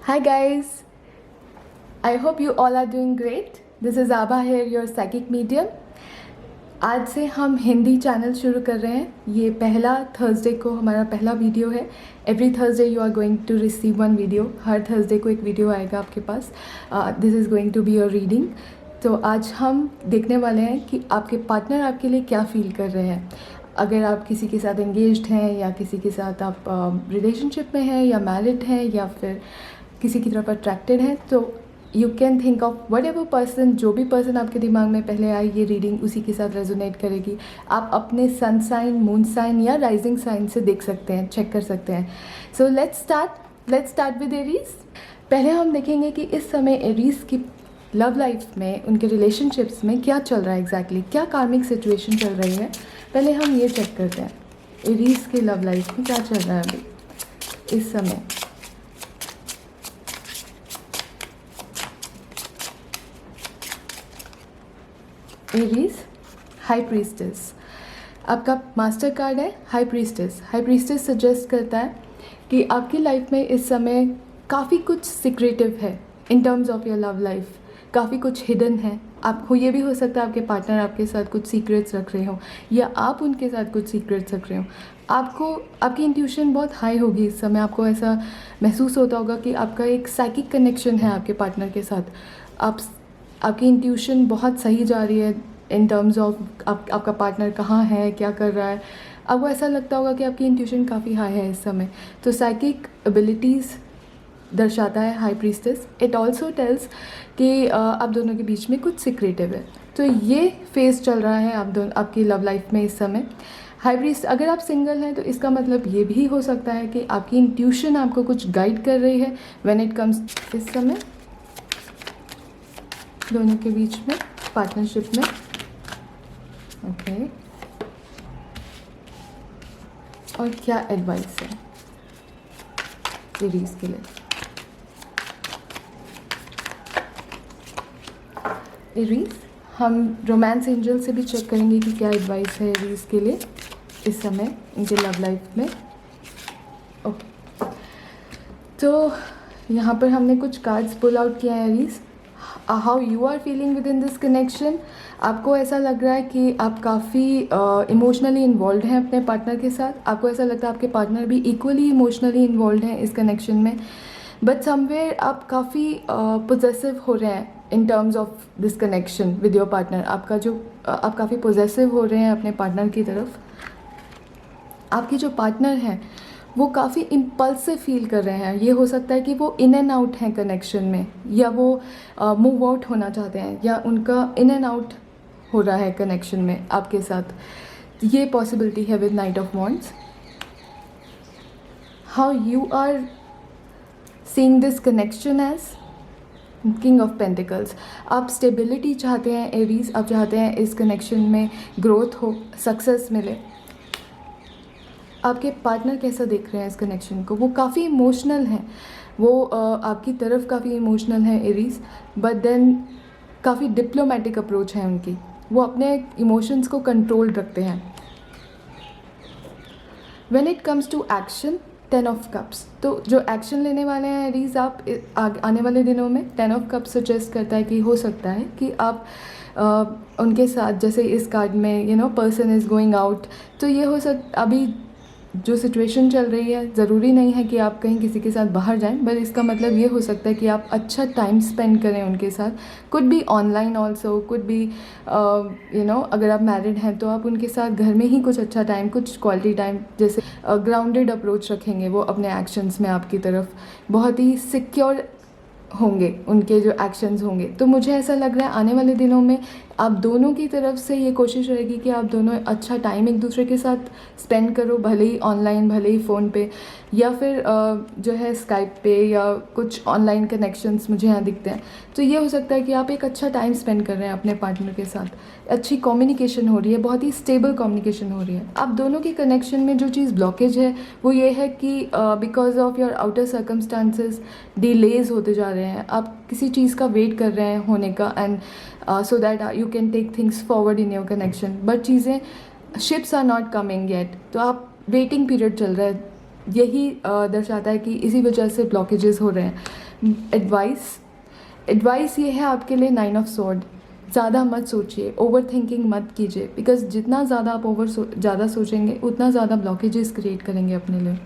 Hi guys, I hope you all are doing great. This is Abha here, your psychic medium. आज से हम Hindi channel शुरू कर रहे हैं। ये पहला थर्सडे को हमारा पहला वीडियो है। Every Thursday you are going to receive one video. हर थर्सडे को एक वीडियो आएगा आपके पास। This is going to be your reading. तो आज हम देखने वाले हैं कि आपके पार्टनर आपके लिए क्या फील कर रहे हैं। अगर आप किसी के साथ एंगेज्ड हैं या किसी के साथ आप रिलेशनशिप में हैं या मैरिड हैं या फिर किसी की तरफ अट्रैक्टेड हैं, तो you can think of what ever person, जो भी पर्सन आपके दिमाग में पहले आए, ये रीडिंग उसी के साथ रेजोनेट करेगी। आप अपने सन साइन, मून साइन या राइजिंग साइन से देख सकते हैं, चेक कर सकते हैं। So let's start with Aries. पहले हम देखेंगे कि इस समय एरीज की लव लाइफ में, उनके रिलेशनशिप्स में क्या चल रहा है एग्जैक्टली, क्या कार्मिक सिचुएशन चल रही है। पहले हम ये चेक करते हैं एरीज की लव लाइफ में क्या चल रहा है अभी इस समय। एरीज, हाई प्रीस्टेस, आपका मास्टर कार्ड है high priestess. High priestess suggest करता है कि आपकी लाइफ में इस समय काफ़ी कुछ सीक्रेटिव है in terms of your love life. काफ़ी कुछ हिडन है। आपको ये भी हो सकता है आपके पार्टनर आपके साथ कुछ सीक्रेट्स रख रहे हो या आप उनके साथ कुछ सीक्रेट्स रख रहे हो। आपको आपकी इंट्यूशन बहुत हाई होगी इस समय। आपको ऐसा महसूस होता होगा कि आपका एक साइकिक कनेक्शन है आपके पार्टनर के साथ। आपकी इंट्यूशन बहुत सही जा रही है इन टर्म्स ऑफ आपका पार्टनर कहाँ है, क्या कर रहा है। आपको ऐसा लगता होगा कि आपकी इंट्यूशन काफ़ी हाई है इस समय। तो साइकिक एबिलिटीज़ दर्शाता है high priestess. It also tells कि आप दोनों के बीच में कुछ सीक्रेटिव है। तो ये फेज चल रहा है आपकी लव लाइफ में इस समय। हाई प्रीस्ट, अगर आप सिंगल हैं तो इसका मतलब ये भी हो सकता है कि आपकी इंट्यूशन आपको कुछ गाइड कर रही है व्हेन इट कम्स इस समय दोनों के बीच में पार्टनरशिप में। ओके, और क्या एडवाइस है एरीज के लिए। एरीज, हम रोमांस एंजल से भी चेक करेंगे कि क्या एडवाइस है एरीज के लिए इस समय उनके लव लाइफ में। ओके, तो यहाँ पर हमने कुछ कार्ड्स पुल आउट किया है Aries. How you are feeling with in this connection. आपको ऐसा लग रहा है कि आप काफ़ी इमोशनली इन्वॉल्व हैं अपने पार्टनर के साथ। आपको ऐसा लगता है आपके पार्टनर भी इक्वली इमोशनली इन्वॉल्व हैं इस कनेक्शन में। बट समवेयर आप काफ़ी पोजेसिव हो रहे हैं इन terms of this connection with your partner. आप काफ़ी पोजेसिव हो रहे हैं अपने पार्टनर की तरफ। आपके जो पार्टनर हैं वो काफ़ी इम्पल्सिव फील कर रहे हैं। ये हो सकता है कि वो इन एंड आउट हैं कनेक्शन में, या वो मूव आउट होना चाहते हैं, या उनका इन एंड आउट हो रहा है कनेक्शन में आपके साथ। ये पॉसिबिलिटी है with Knight of Wands. How you are seeing this connection as King of pentacles. आप स्टेबिलिटी चाहते हैं एरीज। आप चाहते हैं इस कनेक्शन में ग्रोथ हो, सक्सेस मिले। आपके पार्टनर कैसा देख रहे हैं इस कनेक्शन को। वो काफ़ी इमोशनल हैं, वो आपकी तरफ काफ़ी इमोशनल है एरीज, बट देन काफ़ी डिप्लोमेटिक अप्रोच है उनकी। वो अपने इमोशंस को कंट्रोल रखते हैं। When it comes to action, 10 of cups, तो जो एक्शन लेने वाले हैं एरीज आप आने वाले दिनों में, 10 ऑफ कप्स सजेस्ट करता है कि हो सकता है कि आप उनके साथ, जैसे इस कार्ड में पर्सन इज़ गोइंग आउट, तो ये हो सकता अभी जो सिचुएशन चल रही है, ज़रूरी नहीं है कि आप कहीं किसी के साथ बाहर जाएं, बट इसका मतलब ये हो सकता है कि आप अच्छा टाइम स्पेंड करें उनके साथ। Could be online also, could be अगर आप मैरिड हैं तो आप उनके साथ घर में ही कुछ अच्छा टाइम, कुछ क्वालिटी टाइम, जैसे ग्राउंडेड अप्रोच रखेंगे वो अपने एक्शंस में आपकी तरफ। बहुत ही सिक्योर होंगे उनके जो एक्शंस होंगे। तो मुझे ऐसा लग रहा है आने वाले दिनों में आप दोनों की तरफ से ये कोशिश रहेगी कि आप दोनों अच्छा टाइम एक दूसरे के साथ स्पेंड करो, भले ही ऑनलाइन, भले ही फ़ोन पे, या फिर जो है स्काइप पे, या कुछ ऑनलाइन कनेक्शंस मुझे यहाँ दिखते हैं। तो ये हो सकता है कि आप एक अच्छा टाइम स्पेंड कर रहे हैं अपने पार्टनर के साथ। अच्छी कम्युनिकेशन हो रही है, बहुत ही स्टेबल कम्युनिकेशन हो रही है। आप दोनों के कनेक्शन में जो चीज़ ब्लॉकेज है वो ये है कि because of your outer circumstances delays होते जा रहे हैं। आप किसी चीज़ का वेट कर रहे हैं होने का, and so that you can take things forward in your connection, but चीज़ें, ships are not coming yet. तो आप वेटिंग पीरियड चल रहा है, यही दर्शाता है कि इसी वजह से ब्लॉकेजेस हो रहे हैं। एडवाइस ये है आपके लिए 9 ऑफ स्वॉर्ड, ज़्यादा मत सोचिए, ओवर थिंकिंग मत कीजिए, बिकॉज जितना ज़्यादा आप ज़्यादा सोचेंगे उतना ज़्यादा ब्लॉकेजेस क्रिएट करेंगे अपने लिए।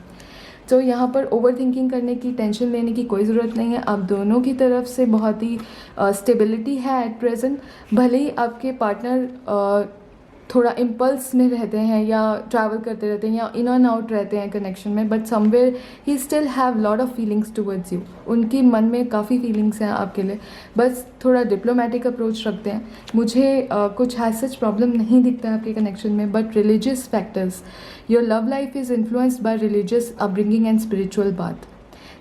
तो यहाँ पर ओवर थिंकिंग करने की, टेंशन लेने की कोई ज़रूरत नहीं है। आप दोनों की तरफ से बहुत ही स्टेबिलिटी है एट प्रेजेंट। भले ही आपके पार्टनर थोड़ा इम्पल्स में रहते हैं या ट्रैवल करते रहते हैं या इन एंड आउट रहते हैं कनेक्शन में, but somewhere he still have lot of feelings towards you. उनकी मन में काफ़ी फीलिंग्स हैं आपके लिए, बस थोड़ा डिप्लोमेटिक अप्रोच रखते हैं। मुझे कुछ हैज सच प्रॉब्लम नहीं दिखता है आपके कनेक्शन में, but religious factors, your love life is influenced by religious upbringing and spiritual बात।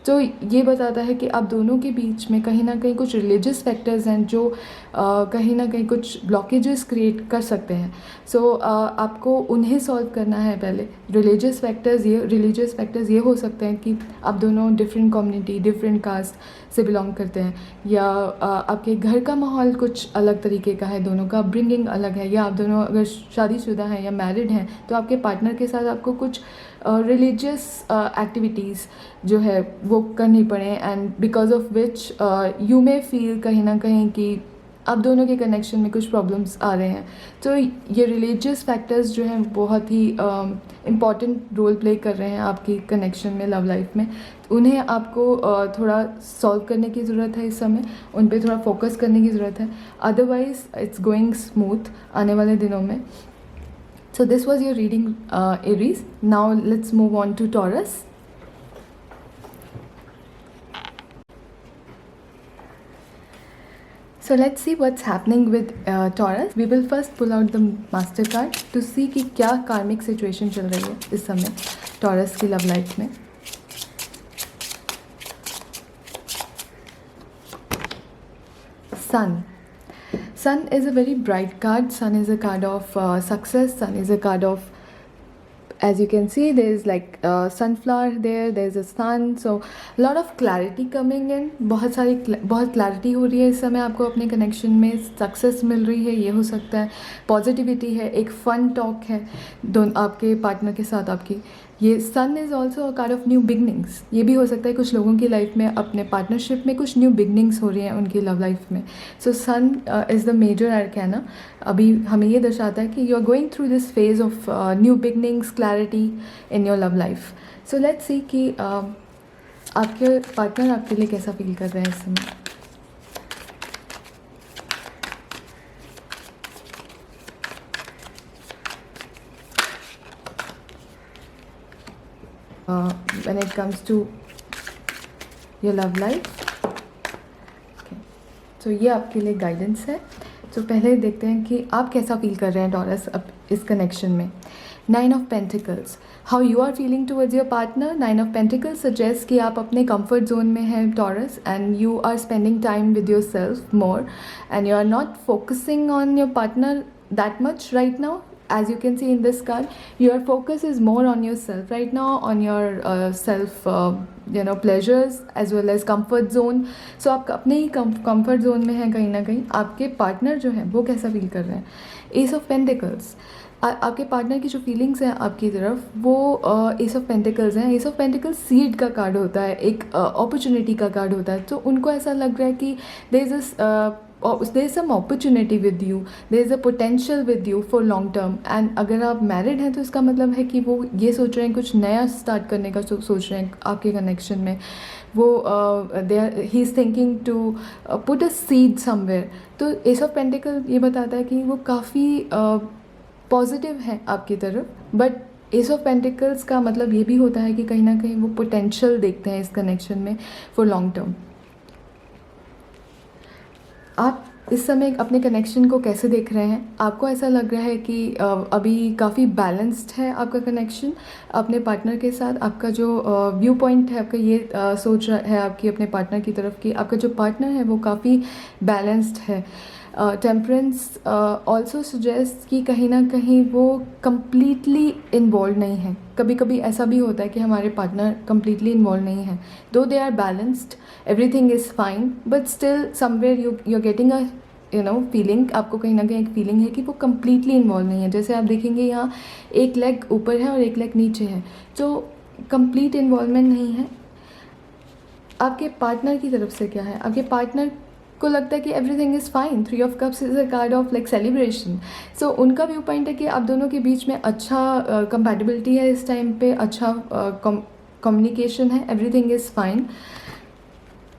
तो ये बताता है कि आप दोनों के बीच में कहीं ना कहीं कुछ रिलीजियस फैक्टर्स हैं जो कहीं ना कहीं कुछ ब्लॉकेजेस क्रिएट कर सकते हैं। सो आपको उन्हें सॉल्व करना है पहले। रिलीजियस फैक्टर्स ये हो सकते हैं कि आप दोनों डिफरेंट कम्युनिटी, डिफरेंट कास्ट से बिलोंग करते हैं, या आपके घर का माहौल कुछ अलग तरीके का है, दोनों का अपब्रिंगिंग अलग है, या आप दोनों अगर शादीशुदा हैं या मैरिड हैं तो आपके पार्टनर के साथ आपको कुछ रिलीजियस एक्टिविटीज़ जो है वो करनी पड़े, and because of which you may feel कहीं ना कहीं कि आप दोनों के कनेक्शन में कुछ प्रॉब्लम्स आ रहे हैं। तो ये रिलीजियस फैक्टर्स जो हैं बहुत ही इम्पॉर्टेंट रोल प्ले कर रहे हैं आपकी कनेक्शन में, लव लाइफ में। उन्हें आपको थोड़ा सॉल्व करने की ज़रूरत है इस समय, उन पे थोड़ा फोकस करने की ज़रूरत है, अदरवाइज इट्स गोइंग स्मूथ आने वाले दिनों में। So this was your reading, Aries. Now let's move on to Taurus. So let's see what's happening with Taurus. We will first pull out the Master card to see कि क्या karmic situation चल रही है इस समय Taurus की love life में। Sun is a very bright card. Sun is a card of success. Sun is a card of, as you can see, there is like sunflower there. There is a sun. So a lot of clarity coming in. बहुत clarity हो रही है इस समय आपको अपने connection में, success मिल रही है, ये हो सकता है, positivity है, एक fun talk है दोनों आपके partner के साथ आपकी। ये sun is also a card of new beginnings. ये भी हो सकता है कुछ लोगों की लाइफ में, अपने पार्टनरशिप में कुछ न्यू बिगनिंग्स हो रही हैं उनकी लव लाइफ में। So Sun is the major arcana. अभी हमें ये दर्शाता है कि you are going through this phase of new beginnings, clarity in your love life. So let's see कि आपके पार्टनर आपके लिए कैसा फील कर रहे हैं इस समय। When it comes to your love life, okay. So ये आपके लिए गाइडेंस है। तो पहले देखते हैं कि आप कैसा फील कर रहे हैं टॉरस अब इस कनेक्शन में। 9 of Pentacles, how you are feeling towards your partner. 9 of Pentacles suggest कि आप अपने कंफर्ट जोन में हैं Taurus, and you are spending time with your self more, and you are not focusing on your partner that much right now. As you can see in this card, your focus is more on yourself right now, on your self pleasures as well as comfort zone. So आप अपने ही comfort zone में हैं कहीं ना कहीं। आपके partner जो हैं वो कैसा फील कर रहे हैं। एस ऑफ पेंटिकल्स, आपके पार्टनर की जो फीलिंग्स हैं आपकी तरफ वो एस ऑफ पेंटिकल्स हैं। एस ऑफ पेंटिकल्स सीड का कार्ड होता है, एक अपॉर्चुनिटी का कार्ड होता है। तो उनको ऐसा लग रहा है कि there is some opportunity with you, there is a potential with you for long term. And अगर आप मैरिड हैं तो इसका मतलब है कि वो ये सोच रहे हैं कुछ नया स्टार्ट करने का सोच रहे हैं आपके कनेक्शन में। वो ही is thinking to put a seed somewhere. तो एस ऑफ पेंटिकल ये बताता है कि वो काफ़ी पॉजिटिव है आपकी तरफ, बट एस ऑफ पेंटिकल्स का मतलब ये भी होता है कि कहीं ना कहीं वो पोटेंशियल देखते हैं इस कनेक्शन में फॉर लॉन्ग टर्म। आप इस समय अपने कनेक्शन को कैसे देख रहे हैं। आपको ऐसा लग रहा है कि अभी काफ़ी बैलेंस्ड है आपका कनेक्शन अपने पार्टनर के साथ। आपका जो व्यू पॉइंट है आपका ये सोच है आपकी अपने पार्टनर की तरफ कि आपका जो पार्टनर है वो काफ़ी बैलेंस्ड है। टेम्परेंस ऑल्सो सजेस्ट कि कहीं ना कहीं वो कम्प्लीटली इन्वॉल्व नहीं है। कभी कभी ऐसा भी होता है कि हमारे पार्टनर कम्प्लीटली इन्वॉल्व नहीं है, though they are balanced, everything is fine, but still somewhere you are getting a feeling. आपको कहीं ना कहीं एक फीलिंग है कि वो कम्प्लीटली इन्वॉल्व नहीं है। जैसे आप देखेंगे यहाँ एक लेग ऊपर है और एक लेग नीचे है, तो कम्प्लीट इन्वॉल्वमेंट नहीं है। आपके पार्टनर की तरफ से क्या है? आपके पार्टनर को लगता है कि everything is fine. 3 of cups is a card of like celebration. So उनका व्यू पॉइंट है कि आप दोनों के बीच में अच्छा कंपैटिबिलिटी है इस टाइम पे, अच्छा कम्युनिकेशन है, एवरीथिंग इज़ फाइन।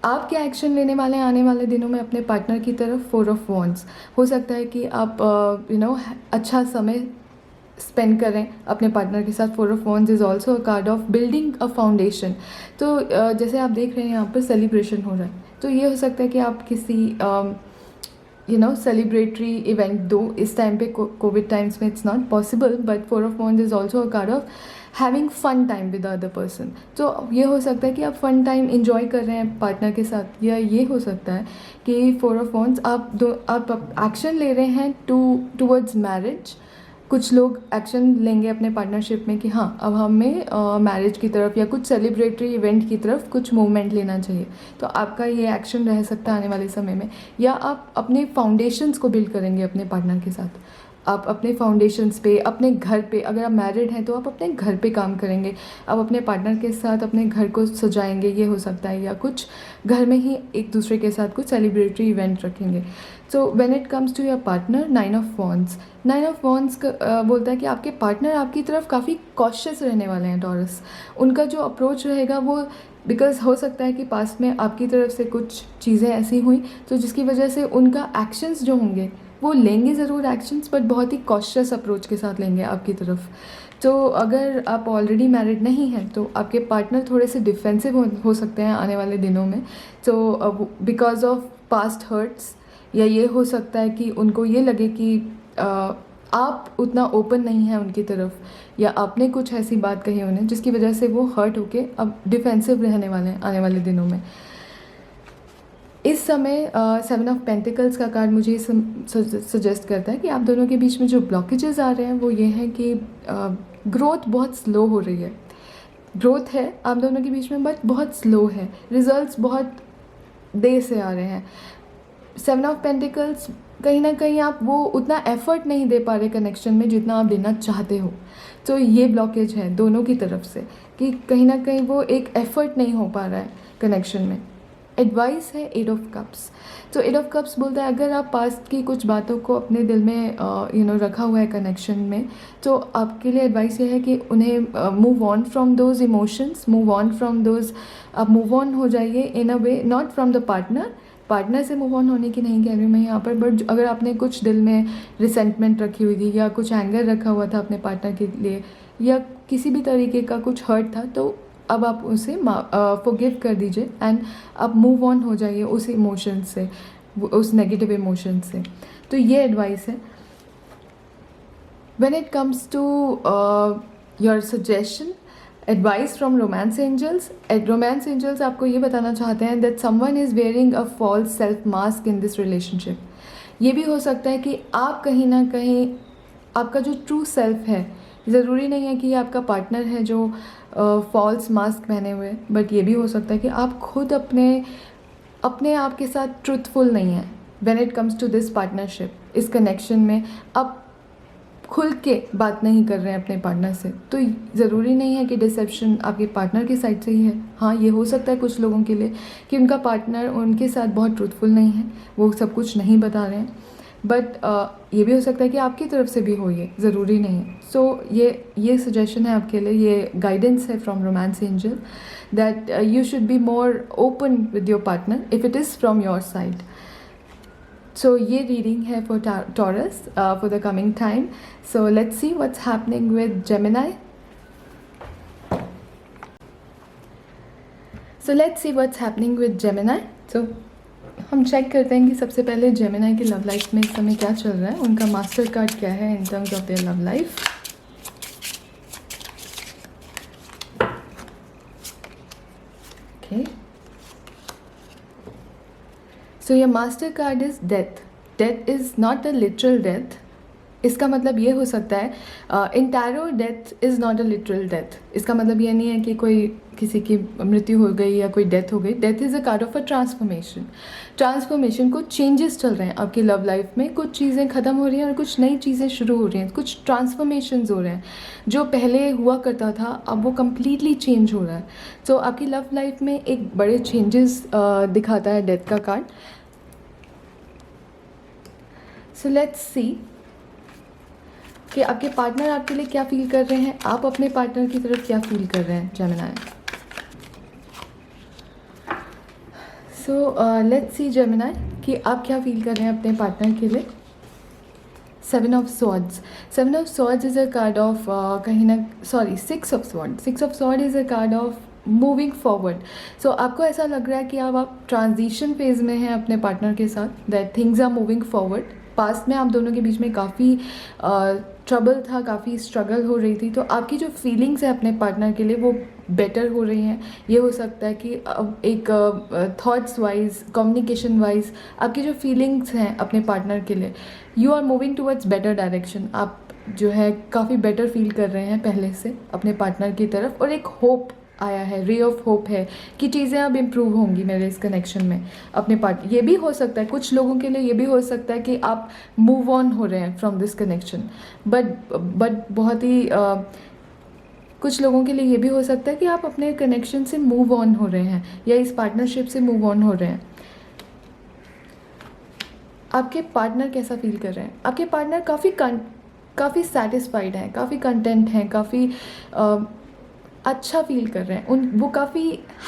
आप क्या एक्शन लेने वाले हैं आने वाले दिनों में अपने पार्टनर की तरफ? 4 ऑफ वॉन्ड्स। हो सकता है कि आप अच्छा समय स्पेंड करें अपने पार्टनर के साथ। 4 of Wands is also a card of building a foundation. तो जैसे आप देख रहे हैं यहाँ पर सेलिब्रेशन हो रहा है, तो ये हो सकता है कि आप किसी सेलिब्रेटरी इवेंट दो इस टाइम पे। कोविड टाइम्स में it's not possible, but 4 of Wands is also a card of having fun time with other person. तो ये हो सकता है कि आप फन टाइम इन्जॉय कर रहे हैं पार्टनर के साथ, या ये हो सकता है कि 4 ऑफ वॉन्ड्स आप एक्शन ले रहे हैं टूवर्ड्स मैरिज। कुछ लोग एक्शन लेंगे अपने पार्टनरशिप में कि हाँ, अब हमें मैरिज की तरफ या कुछ सेलिब्रेटरी इवेंट की तरफ कुछ मूवमेंट लेना चाहिए। तो आपका ये एक्शन रह सकता है आने वाले समय में। या आप अपने फाउंडेशंस को बिल्ड करेंगे अपने पार्टनर के साथ। आप अपने फाउंडेशंस पे, अपने घर पे, अगर आप मैरिड हैं तो आप अपने घर पे काम करेंगे। आप अपने पार्टनर के साथ अपने घर को सजाएंगे, ये हो सकता है। या कुछ घर में ही एक दूसरे के साथ कुछ सेलिब्रेटरी इवेंट रखेंगे। So when it comes to your partner, 9 of Wands. 9 of Wands बोलता है कि आपके पार्टनर आपकी तरफ काफ़ी कॉशियस रहने वाले हैं टॉरस। उनका जो अप्रोच रहेगा वो, बिकॉज हो सकता है कि पास्ट में आपकी तरफ से कुछ चीज़ें ऐसी हुई तो जिसकी वजह से उनका एक्शंस जो होंगे वो लेंगे ज़रूर एक्शंस, बट बहुत ही कॉशियस अप्रोच के साथ लेंगे आपकी तरफ। तो अगर आप ऑलरेडी मैरिड नहीं हैं तो आपके पार्टनर थोड़े से डिफेंसिव हो सकते हैं आने वाले दिनों में। तो बिकॉज ऑफ पास्ट हर्ट्स, या ये हो सकता है कि उनको ये लगे कि आप उतना ओपन नहीं हैं उनकी तरफ, या आपने कुछ ऐसी बात कही उन्हें जिसकी वजह से वो हर्ट होके अब डिफेंसिव रहने वाले हैं आने वाले दिनों में। इस समय 7 ऑफ पेंटिकल्स का कार्ड मुझे सजेस्ट करता है कि आप दोनों के बीच में जो ब्लॉकेजेस आ रहे हैं वो ये हैं कि ग्रोथ बहुत स्लो हो रही है। ग्रोथ है आप दोनों के बीच में, बट बहुत स्लो है। रिजल्ट्स बहुत देर से आ रहे हैं। 7 ऑफ पेंटिकल्स, कहीं ना कहीं आप वो उतना एफर्ट नहीं दे पा रहे कनेक्शन में जितना आप देना चाहते हो। तो ये ब्लॉकेज है दोनों की तरफ से कि कहीं ना कहीं वो एक एफर्ट नहीं हो पा रहा है कनेक्शन में। एडवाइस है 8 ऑफ कप्स। तो 8 ऑफ कप्स बोलता है अगर आप पास्ट की कुछ बातों को अपने दिल में रखा हुआ है कनेक्शन में, तो आपके लिए एडवाइस ये है कि उन्हें move on from those emotions, move on from those. आप मूव ऑन हो जाइए इन अ वे, नॉट फ्रॉम द पार्टनर से मूव ऑन होने की नहीं कह रही हूँ मैं यहाँ पर, बट अगर आपने कुछ दिल में रिसेंटमेंट रखी हुई थी या कुछ एंगर रखा हुआ था अपने पार्टनर के लिए, या किसी भी तरीके का कुछ हर्ट था, तो अब आप उसे फॉरगिव कर दीजिए एंड आप मूव ऑन हो जाइए उस इमोशन से, उस नेगेटिव इमोशन से। तो ये एडवाइस है। When it comes to your suggestion, advice from romance angels. Romance angels आपको ये बताना चाहते हैं that someone is wearing a false self mask in this relationship. ये भी हो सकता है कि आप कहीं ना कहीं आपका जो ट्रू सेल्फ है, ज़रूरी नहीं है कि ये आपका पार्टनर है जो फॉल्स मास्क पहने हुए, बट ये भी हो सकता है कि आप खुद अपने आप के साथ ट्रुथफुल नहीं हैं। When it comes to this partnership, इस कनेक्शन में आप खुल के बात नहीं कर रहे हैं अपने पार्टनर से, तो ज़रूरी नहीं है कि डिसेप्शन आपके पार्टनर की साइड से ही है। हाँ, ये हो सकता है कुछ लोगों के लिए कि उनका पार्टनर उनके साथ बहुत ट्रूथफुल नहीं है, वो सब कुछ नहीं बता रहे हैं, बट ये भी हो सकता है कि आपकी तरफ से भी हो, ये ज़रूरी नहीं है। सो ये सजेशन है आपके लिए, ये गाइडेंस है from romance angel that you should be more open with your partner if it is from your side. So ये रीडिंग है for Taurus for the coming time. So let's see what's happening with Gemini. So let's see what's happening with Gemini. So हम check करते हैं कि सबसे पहले Gemini की love life में इस समय क्या चल रहा है, उनका मास्टर कार्ड क्या है in terms of their love life. Okay, so your master card is death. Death is not a literal death, इसका मतलब ये हो सकता है, in tarot death is not a literal death. इसका मतलब ये नहीं है कि कोई किसी की मृत्यु हो गई या कोई डेथ हो गई। Death is a card of a transformation. कुछ चेंजेस चल रहे हैं आपकी लव लाइफ में, कुछ चीज़ें ख़त्म हो रही हैं और कुछ नई चीज़ें शुरू हो रही हैं, कुछ ट्रांसफॉर्मेशंस हो रहे हैं। जो पहले हुआ करता था अब वो कम्प्लीटली चेंज हो रहा है। तो आपकी लव लाइफ में एक बड़े चेंजेस दिखाता है डेथ का कार्ड। सो लेट्स सी कि आपके पार्टनर आपके लिए क्या फील कर रहे हैं, आप अपने पार्टनर की तरफ क्या फील कर रहे हैं Gemini. So let's C Gemini कि आप क्या फील कर रहे हैं अपने पार्टनर के लिए। 7 of swords. 7 of swords is a card of कहीं ना sorry 6 of sword. 6 of sword is a card of moving forward. So आपको ऐसा लग रहा है कि अब आप ट्रांजिशन फेज़ में हैं अपने पार्टनर के साथ, that things are moving forward. Past में आप दोनों के बीच में काफ़ी ट्रबल था, काफ़ी स्ट्रगल हो रही थी, तो आपकी जो फीलिंग्स है अपने पार्टनर के लिए वो बेटर हो रही हैं। ये हो सकता है कि अब एक थॉट्स वाइज, कम्युनिकेशन वाइज आपकी जो फीलिंग्स हैं अपने पार्टनर के लिए, you are moving towards better direction. आप जो है काफ़ी बेटर फील कर रहे हैं पहले से अपने पार्टनर की तरफ, और एक होप आया है, रे ऑफ होप है कि चीज़ें अब इम्प्रूव होंगी मेरे इस कनेक्शन में अपने पार्ट। ये भी हो सकता है कुछ लोगों के लिए, ये भी हो सकता है कि आप मूव ऑन हो रहे हैं फ्रॉम दिस कनेक्शन, बट बहुत ही कुछ लोगों के लिए ये भी हो सकता है कि आप अपने कनेक्शन से मूव ऑन हो रहे हैं या इस पार्टनरशिप से मूव ऑन हो रहे हैं। आपके पार्टनर कैसा फील कर रहे हैं? आपके पार्टनर काफ़ी सेटिस्फाइड हैं, काफ़ी कंटेंट हैं, काफ़ी अच्छा फील कर रहे हैं। वो काफ़ी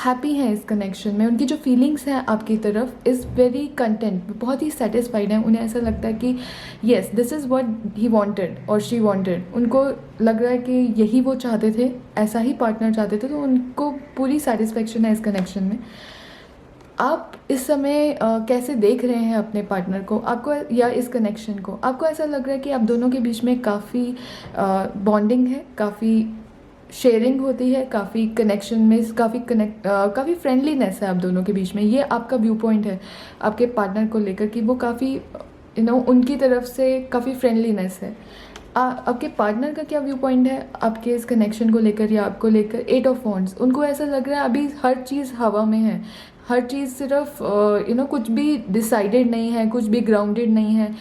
हैप्पी हैं इस कनेक्शन में। उनकी जो फीलिंग्स हैं आपकी तरफ इज़ वेरी कंटेंट, बहुत ही सेटिस्फाइड हैं। उन्हें ऐसा लगता है कि yes this is what he wanted और शी वांटेड। उनको लग रहा है कि यही वो चाहते थे, ऐसा ही पार्टनर चाहते थे, तो उनको पूरी सेटिस्फेक्शन है इस कनेक्शन में। आप इस समय कैसे देख रहे हैं अपने पार्टनर को, आपको या इस कनेक्शन को? आपको ऐसा लग रहा है कि आप दोनों के बीच में काफ़ी बॉन्डिंग है, काफ़ी शेयरिंग होती है, काफ़ी कनेक्शन में काफ़ी फ्रेंडलीनेस है आप दोनों के बीच में। ये आपका व्यू पॉइंट है आपके पार्टनर को लेकर कि वो काफ़ी उनकी तरफ से काफ़ी फ्रेंडलीनेस है। आपके पार्टनर का क्या व्यू पॉइंट है आपके इस कनेक्शन को लेकर या आपको लेकर? 8 ऑफ वॉन्ड्स। उनको ऐसा लग रहा है अभी हर चीज़ हवा में है, हर चीज़ सिर्फ कुछ भी डिसाइडेड नहीं है, कुछ भी ग्राउंडेड नहीं है,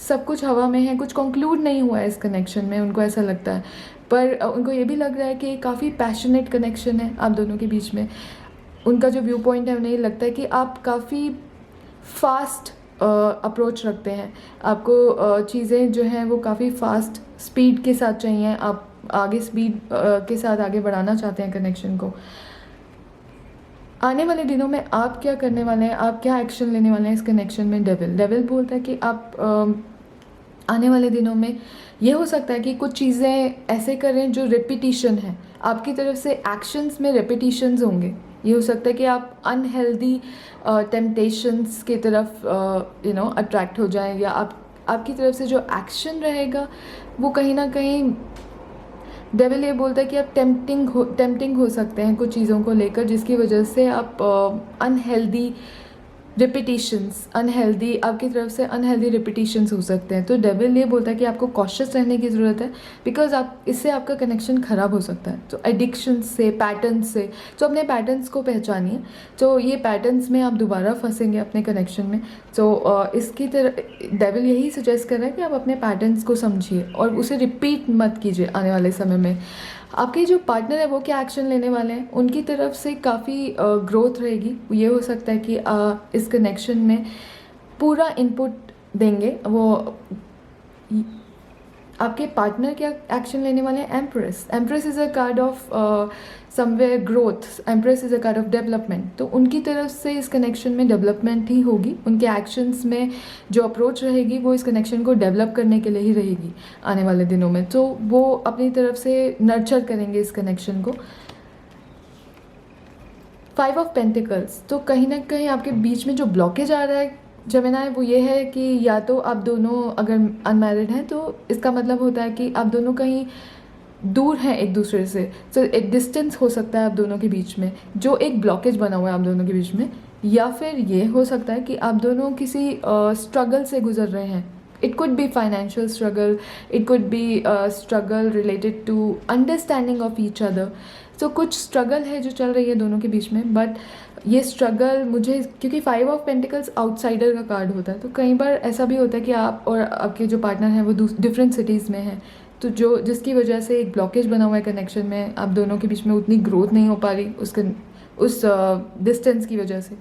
सब कुछ हवा में है, कुछ कंक्लूड नहीं हुआ है इस कनेक्शन में, उनको ऐसा लगता है। पर उनको ये भी लग रहा है कि काफ़ी पैशनेट कनेक्शन है आप दोनों के बीच में। उनका जो व्यू पॉइंट है, उन्हें लगता है कि आप काफ़ी फास्ट अप्रोच रखते हैं। आपको चीज़ें जो हैं वो काफ़ी फास्ट स्पीड के साथ चाहिए, आप आगे स्पीड के साथ आगे बढ़ाना चाहते हैं कनेक्शन को। आने वाले दिनों में आप क्या करने वाले हैं, आप क्या एक्शन लेने वाले हैं इस कनेक्शन में? डेविल बोलता है कि आप आने वाले दिनों में ये हो सकता है कि कुछ चीज़ें ऐसे करें जो रिपीटिशन है, आपकी तरफ से एक्शंस में रिपीटिशंस होंगे। ये हो सकता है कि आप अनहेल्दी टेम्पटेशंस की तरफ अट्रैक्ट हो जाएं, या आपकी तरफ से जो एक्शन रहेगा वो कहीं ना कहीं, डेविल ये बोलता है कि आप टेम्पटिंग हो सकते हैं कुछ चीज़ों को लेकर, जिसकी वजह से आप अनहेल्दी आपकी तरफ से अनहेल्दी रिपीटिशंस हो सकते हैं। तो डेविल ये बोलता है कि आपको कॉशियस रहने की ज़रूरत है, बिकॉज इससे आपका कनेक्शन ख़राब हो सकता है। तो एडिक्शन से, पैटर्न्स से, तो अपने पैटर्न्स को पहचानिए। तो ये पैटर्न्स में आप दोबारा फंसेंगे अपने कनेक्शन में। तो इसकी तरह डेविल यही सजेस्ट कर रहा है कि आप अपने पैटर्न्स को समझिए और उसे रिपीट मत कीजिए आने वाले समय में। आपके जो पार्टनर है वो क्या एक्शन लेने वाले हैं, उनकी तरफ से काफ़ी ग्रोथ रहेगी। ये हो सकता है कि इस कनेक्शन में पूरा इनपुट देंगे वो। आपके पार्टनर क्या एक्शन लेने वाले हैं? Empress is a card of somewhere growth, empress is a card of development. तो उनकी तरफ से इस कनेक्शन में डेवलपमेंट ही होगी। उनके एक्शंस में जो अप्रोच रहेगी वो इस कनेक्शन को डेवलप करने के लिए ही रहेगी आने वाले दिनों में। तो वो अपनी तरफ से नर्चर करेंगे इस कनेक्शन को। 5 ऑफ पेंटिकल्स। तो कहीं ना कहीं आपके बीच में जो ब्लॉकेज आ रहा है जेमिनी, वो ये है कि या तो आप दोनों अगर अनमैरिड हैं तो इसका मतलब होता है कि आप दोनों कहीं दूर हैं एक दूसरे से। तो एक डिस्टेंस हो सकता है आप दोनों के बीच में, जो एक ब्लॉकेज बना हुआ है आप दोनों के बीच में। या फिर ये हो सकता है कि आप दोनों किसी स्ट्रगल से गुजर रहे हैं It could be financial struggle, it could be a struggle related to understanding of each other. So कुछ struggle है जो चल रही है दोनों के बीच में, but ये struggle मुझे, क्योंकि 5 ऑफ पेंटिकल्स आउटसाइडर का कार्ड होता है, तो कई बार ऐसा भी होता है कि आप और आपके जो पार्टनर हैं वो डिफरेंट सिटीज़ में हैं, तो जो जिसकी वजह से एक ब्लॉकेज बना हुआ है कनेक्शन में, आप दोनों के बीच में उतनी ग्रोथ नहीं हो पा रही उस डिस्टेंस की वजह से।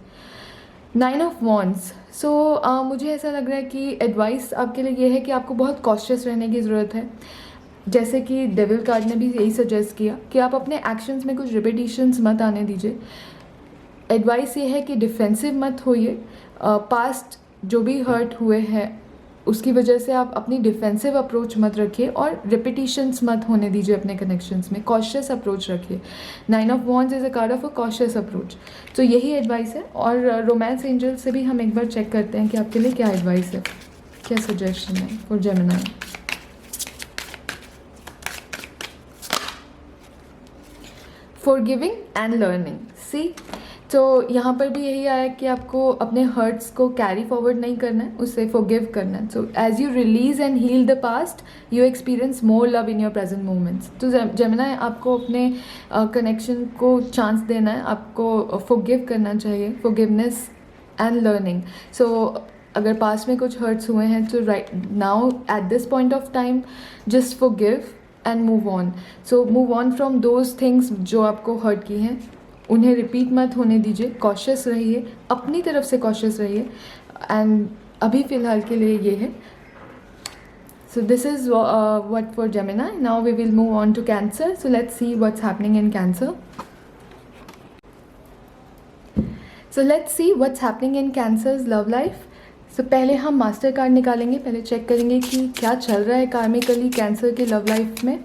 9 ऑफ वॉन्ड्स। सो मुझे ऐसा लग रहा है कि एडवाइस आपके लिए ये है कि आपको बहुत कॉशियस रहने की ज़रूरत है। जैसे कि डेविल कार्ड ने भी यही सजेस्ट किया कि आप अपने एक्शंस में कुछ रिपीटिशंस मत आने दीजिए। एडवाइस ये है कि डिफेंसिव मत होइए। पास्ट जो भी हर्ट हुए हैं उसकी वजह से आप अपनी डिफेंसिव अप्रोच मत रखिए और रिपीटिशंस मत होने दीजिए अपने कनेक्शंस में। कॉशियस अप्रोच रखिए। 9 of Wands is a card of a cautious approach. तो यही एडवाइस है। और रोमांस एंजल से भी हम एक बार चेक करते हैं कि आपके लिए क्या एडवाइस है, क्या सजेशन है for Gemini. Forgiving and learning. See, तो यहाँ पर भी यही आया कि आपको अपने हर्ट्स को कैरी फॉरवर्ड नहीं करना है, उससे फॉरगिव करना है। So as you release and heal the past, you experience more love in your present moments. तो जेमिनी, आपको अपने कनेक्शन को चांस देना है, आपको फॉरगिव करना चाहिए। Forgiveness and learning. सो अगर पास्ट में कुछ हर्ट्स हुए हैं तो right now at this point of time just forgive and move on. So move on from those things जो आपको हर्ट की हैं, उन्हें रिपीट मत होने दीजिए। कॉशियस रहिए, अपनी तरफ से कॉशियस रहिए। एंड अभी फ़िलहाल के लिए ये है। So this is what for Gemini. Now we will move on to Cancer. So let's see what's happening in Cancer. So let's see what's happening in Cancer's love life. So पहले हम master card निकालेंगे। पहले check करेंगे कि क्या चल रहा है कार्मिकली कैंसर के लव लाइफ में।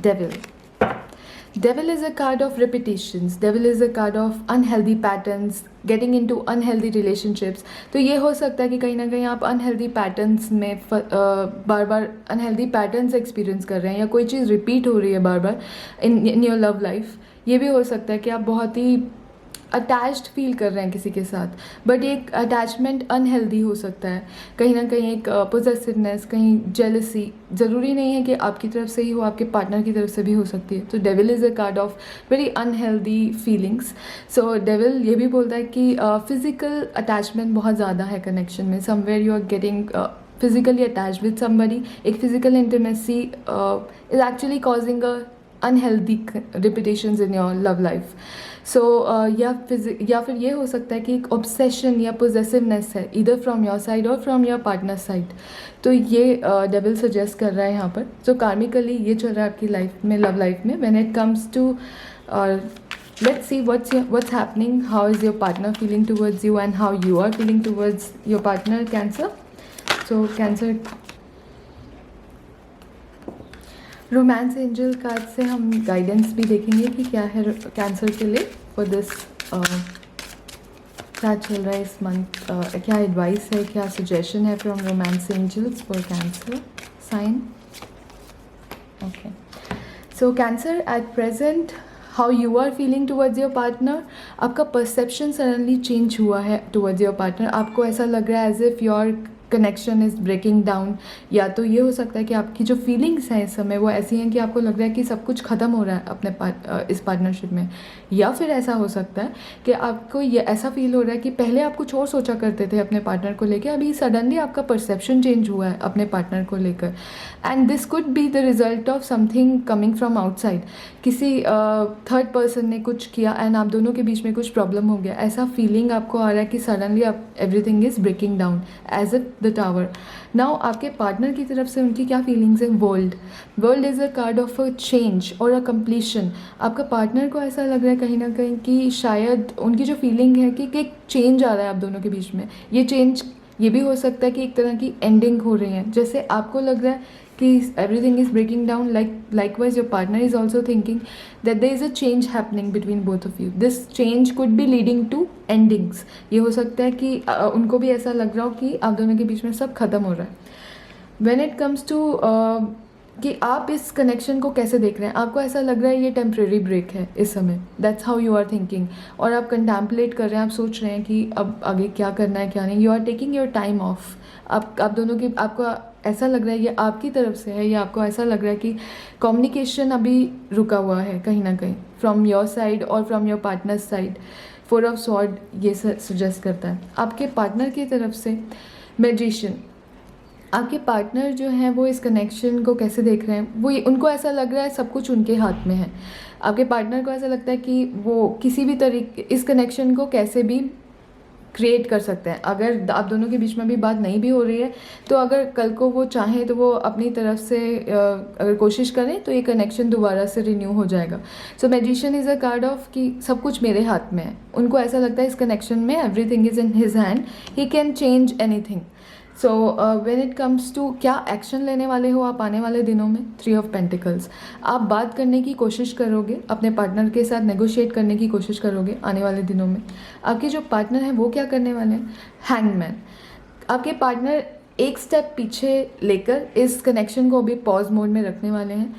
Devil. Devil is a card of repetitions. Devil is a card of unhealthy patterns, getting into unhealthy relationships. तो ये हो सकता है कि कहीं ना कहीं आप unhealthy patterns में बार बार unhealthy patterns एक्सपीरियंस कर रहे हैं, या कोई चीज़ रिपीट हो रही है बार बार इन योर लव लाइफ। ये भी हो सकता है कि आप बहुत ही अटैच्ड फील कर रहे हैं किसी के साथ, बट एक अटैचमेंट अनहेल्दी हो सकता है। कहीं ना कहीं एक पोजेसिवनेस, कहीं जेलसी, ज़रूरी नहीं है कि आपकी तरफ से ही हो, आपके पार्टनर की तरफ से भी हो सकती है। तो devil is a card of very unhealthy feelings. So devil ये भी बोलता है कि फिज़िकल अटैचमेंट बहुत ज़्यादा है कनेक्शन में। Somewhere you are getting physically attached with somebody. एक physical intimacy is actually causing a unhealthy repetitions in your love life. So या फिर ये हो सकता है कि एक obsession या possessiveness है, either from your side or from your partner side. तो ये डेविल सजेस्ट कर रहा है यहाँ पर। तो कार्मिकली ये चल रहा है आपकी लाइफ में, लव लाइफ में। When it comes to let's see what's happening, how is your partner feeling towards you and how you are feeling towards your partner, Cancer. So cancer romance angel card से हम guidance भी देखेंगे कि क्या है cancer के लिए for this, क्या चल रहा है इस मंथ, क्या एडवाइस है, क्या सजेशन है from romance angels for Cancer sign. Okay, so Cancer at present how you are feeling towards your partner. आपका परसेप्शन सडनली चेंज हुआ है टूवर्ड्स योर पार्टनर। आपको ऐसा लग रहा है as if your connection is breaking down. या तो ये हो सकता है कि आपकी जो फीलिंग्स हैं इस समय वो ऐसी हैं कि आपको लग रहा है कि सब कुछ ख़त्म हो रहा है अपने इस पार्टनरशिप में। या फिर ऐसा हो सकता है कि आपको ये ऐसा फील हो रहा है कि पहले आप कुछ और सोचा करते थे अपने पार्टनर को लेकर, अभी सडनली आपका परसेप्शन चेंज हुआ है अपने पार्टनर को लेकर। And this could be the result of something coming from outside. किसी थर्ड पर्सन ने कुछ किया एंड आप दोनों के बीच में कुछ प्रॉब्लम हो गया, ऐसा फीलिंग आपको आ रहा है कि सडनली आप everything is breaking down as if the Tower. Now आपके पार्टनर की तरफ से उनकी क्या फीलिंग्स हैं। World is a card of a change और अ कंप्लीशन। आपका पार्टनर को ऐसा लग रहा है कहीं ना कहीं कि शायद उनकी जो फीलिंग है कि एक चेंज आ रहा है आप दोनों के बीच में। ये चेंज ये भी हो सकता है कि एक तरह की एंडिंग हो रही है, जैसे आपको लग रहा है कि everything is breaking down, likewise your partner is also thinking that there is a change happening between both of you. This change could be leading to endings. ये हो सकता है कि उनको भी ऐसा लग रहा हो कि आप दोनों के बीच में सब खत्म हो रहा है। When it comes to कि आप इस कनेक्शन को कैसे देख रहे हैं। आपको ऐसा लग रहा है ये टेम्प्रेरी ब्रेक है इस समय, that's how you are thinking, और आप कंटेम्पलेट कर रहे हैं, आप सोच रहे हैं कि अब आगे क्या करना है क्या नहीं। You are taking your time off. आप दोनों की, आपको ऐसा लग रहा है ये आपकी तरफ से है, या आपको ऐसा लग रहा है कि कम्युनिकेशन अभी रुका हुआ है कहीं ना कहीं, फ्रॉम योर साइड और from your partners side. 4 of sword ये सजेस्ट करता है। आपके पार्टनर की तरफ से मैजिशियन, आपके पार्टनर जो हैं वो इस कनेक्शन को कैसे देख रहे हैं, वो उनको ऐसा लग रहा है सब कुछ उनके हाथ में है। आपके पार्टनर को ऐसा लगता है कि वो किसी भी तरीके इस कनेक्शन को कैसे भी क्रिएट कर सकते हैं। अगर आप दोनों के बीच में भी बात नहीं भी हो रही है, तो अगर कल को वो चाहें तो वो अपनी तरफ से अगर कोशिश करें तो ये कनेक्शन दोबारा से रिन्यू हो जाएगा। So magician is a card of कि सब कुछ मेरे हाथ में है। उनको ऐसा लगता है इस कनेक्शन में everything is in his hand, he can change anything. So when it comes to क्या एक्शन लेने वाले हो आप आने वाले दिनों में, 3 ऑफ पेंटिकल्स, आप बात करने की कोशिश करोगे, अपने पार्टनर के साथ नेगोशिएट करने की कोशिश करोगे आने वाले दिनों में। आपके जो पार्टनर हैं वो क्या करने वाले हैं, हैंगमैन। आपके पार्टनर एक स्टेप पीछे लेकर इस कनेक्शन को अभी पॉज मोड में रखने वाले हैं।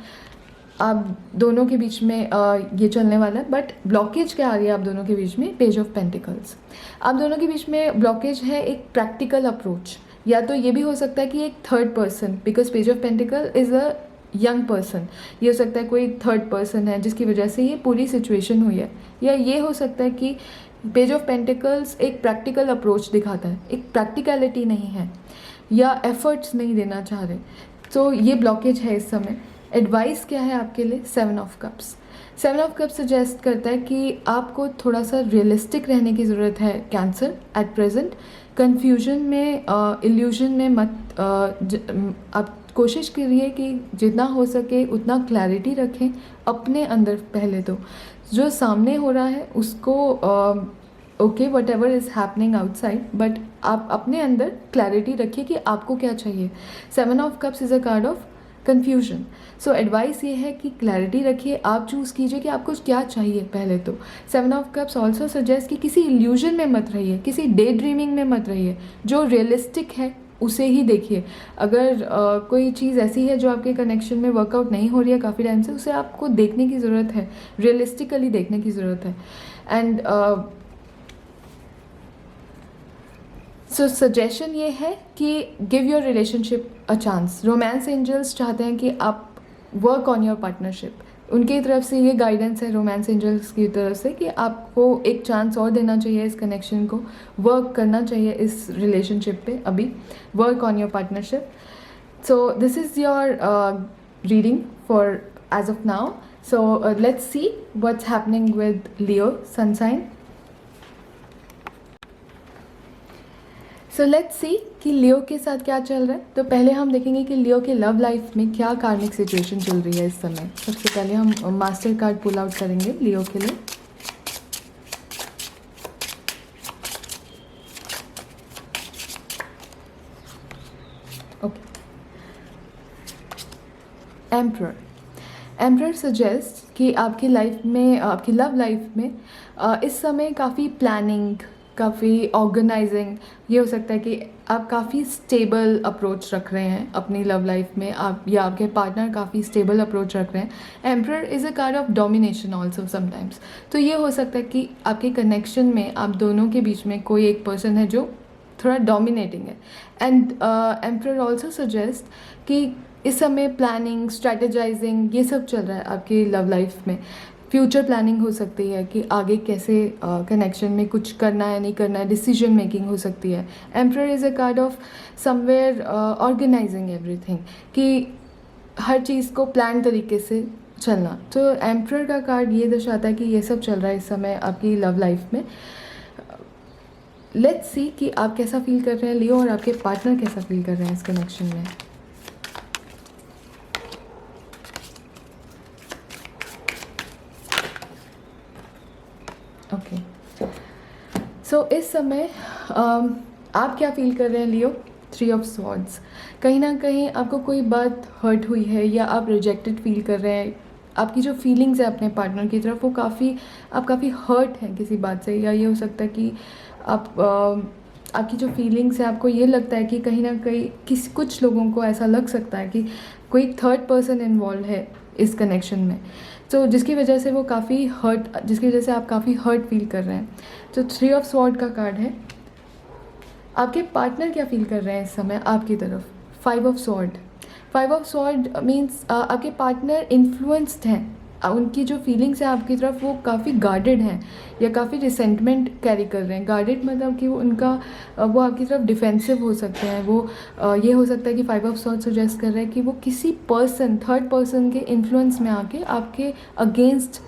आप दोनों के बीच में ये चलने वाला है, बट ब्लॉकेज क्या आ रही है आप दोनों के बीच में, पेज ऑफ पेंटिकल्स। आप दोनों के बीच में ब्लॉकेज है एक प्रैक्टिकल अप्रोच, या तो ये भी हो सकता है कि एक third person, because page of pentacle is a young person, ये हो सकता है कोई थर्ड पर्सन है जिसकी वजह से ये पूरी सिचुएशन हुई है। या ये हो सकता है कि पेज ऑफ पेंटिकल्स एक प्रैक्टिकल अप्रोच दिखाता है, एक प्रैक्टिकलिटी नहीं है, या एफर्ट्स नहीं देना चाह रहे, तो ये ब्लॉकेज है इस समय। एडवाइस क्या है आपके लिए, 7 of cups. 7 of cups suggest करता है कि आपको थोड़ा सा रियलिस्टिक रहने की ज़रूरत है कैंसर एट प्रेजेंट। कन्फ्यूजन में, इल्यूजन में मत आप कोशिश करिए कि जितना हो सके उतना क्लैरिटी रखें अपने अंदर। पहले तो जो सामने हो रहा है उसको okay what ever is happening outside, but आप अपने अंदर क्लैरिटी रखिए कि आपको क्या चाहिए। 7 of cups is a card of confusion. So advice ये है कि क्लैरिटी रखिए, आप चूज़ कीजिए कि आपको क्या चाहिए पहले तो। 7 ऑफ कप्स ऑल्सो सजेस्ट कि किसी इल्यूजन में मत रहिए, किसी डे ड्रीमिंग में मत रहिए, जो रियलिस्टिक है उसे ही देखिए। अगर कोई चीज़ ऐसी है जो आपके कनेक्शन में वर्कआउट नहीं हो रही है काफ़ी टाइम से, उसे आपको देखने की ज़रूरत है, रियलिस्टिकली देखने की ज़रूरत है। एंड सो सजेशन ये है कि give your relationship a chance. Romance angels चाहते हैं कि आप वर्क ऑन योर पार्टनरशिप। उनकी तरफ से ये गाइडेंस है रोमांस एंजल्स की तरफ से कि आपको एक चांस और देना चाहिए इस कनेक्शन को, वर्क करना चाहिए इस रिलेशनशिप पे अभी, work on your partnership. So this is your reading for as of now. So let's see what's happening with Leo sun sign. So let's see कि लियो के साथ क्या चल रहा है। तो पहले हम देखेंगे कि लियो के लव लाइफ में क्या कार्मिक सिचुएशन चल रही है इस समय। सबसे पहले हम मास्टर कार्ड पुल आउट करेंगे लियो के लिए। Okay, emperor. एम्परर सजेस्ट कि आपकी लाइफ में, आपकी लव लाइफ में इस समय काफ़ी प्लानिंग, काफ़ी ऑर्गेनाइजिंग, ये हो सकता है कि आप काफ़ी स्टेबल अप्रोच रख रहे हैं अपनी लव लाइफ में, आप या आपके पार्टनर काफ़ी स्टेबल अप्रोच रख रहे हैं। Emperor is a card of domination also sometimes. तो ये हो सकता है कि आपके कनेक्शन में आप दोनों के बीच में कोई एक पर्सन है जो थोड़ा डोमिनेटिंग है। एंड एम्परर ऑल्सो सजेस्ट कि इस समय प्लानिंग, स्ट्रैटेजाइजिंग ये सब चल रहा है आपकी लव लाइफ में। फ्यूचर प्लानिंग हो सकती है कि आगे कैसे कनेक्शन में कुछ करना है नहीं करना है, डिसीजन मेकिंग हो सकती है। Emperor is a card of somewhere organising everything, कि हर चीज़ को प्लान तरीके से चलना। तो एम्परर का कार्ड ये दर्शाता है कि ये सब चल रहा है इस समय आपकी लव लाइफ में। लेट्स सी कि आप कैसा फील कर रहे हैं लियो, और आपके पार्टनर कैसा फील कर रहे हैं इस कनेक्शन में। ओके, सो इस समय आप क्या फील कर रहे हैं लियो, 3 ऑफ स्वॉर्ड्स। कहीं ना कहीं आपको कोई बात हर्ट हुई है, या आप रिजेक्टेड फील कर रहे हैं। आपकी जो फीलिंग्स है अपने पार्टनर की तरफ, वो आप काफ़ी हर्ट हैं किसी बात से, या ये हो सकता है कि आपकी जो फीलिंग्स है, आपको ये लगता है कि कहीं ना कहीं कुछ लोगों को ऐसा लग सकता है कि कोई थर्ड पर्सन इन्वॉल्व है इस कनेक्शन में, तो जिसकी वजह से वो काफ़ी हर्ट, जिसकी वजह से आप काफ़ी हर्ट फील कर रहे हैं। तो 3 ऑफ स्वॉर्ड का कार्ड है। आपके पार्टनर क्या फील कर रहे हैं इस समय आपकी तरफ? 5 of sword. 5 of sword means आपके पार्टनर इन्फ्लुएंस्ड हैं, उनकी जो फीलिंग्स हैं आपकी तरफ वो काफ़ी गार्डेड हैं या काफ़ी रिसेंटमेंट कैरी कर रहे हैं। गार्डेड मतलब कि वो उनका वो आपकी तरफ डिफेंसिव हो सकते हैं। वो ये हो सकता है कि 5 ऑफ स्वॉर्ड सजेस्ट कर रहा है कि वो किसी पर्सन, थर्ड पर्सन के इन्फ्लुएंस में आके आपके अगेंस्ट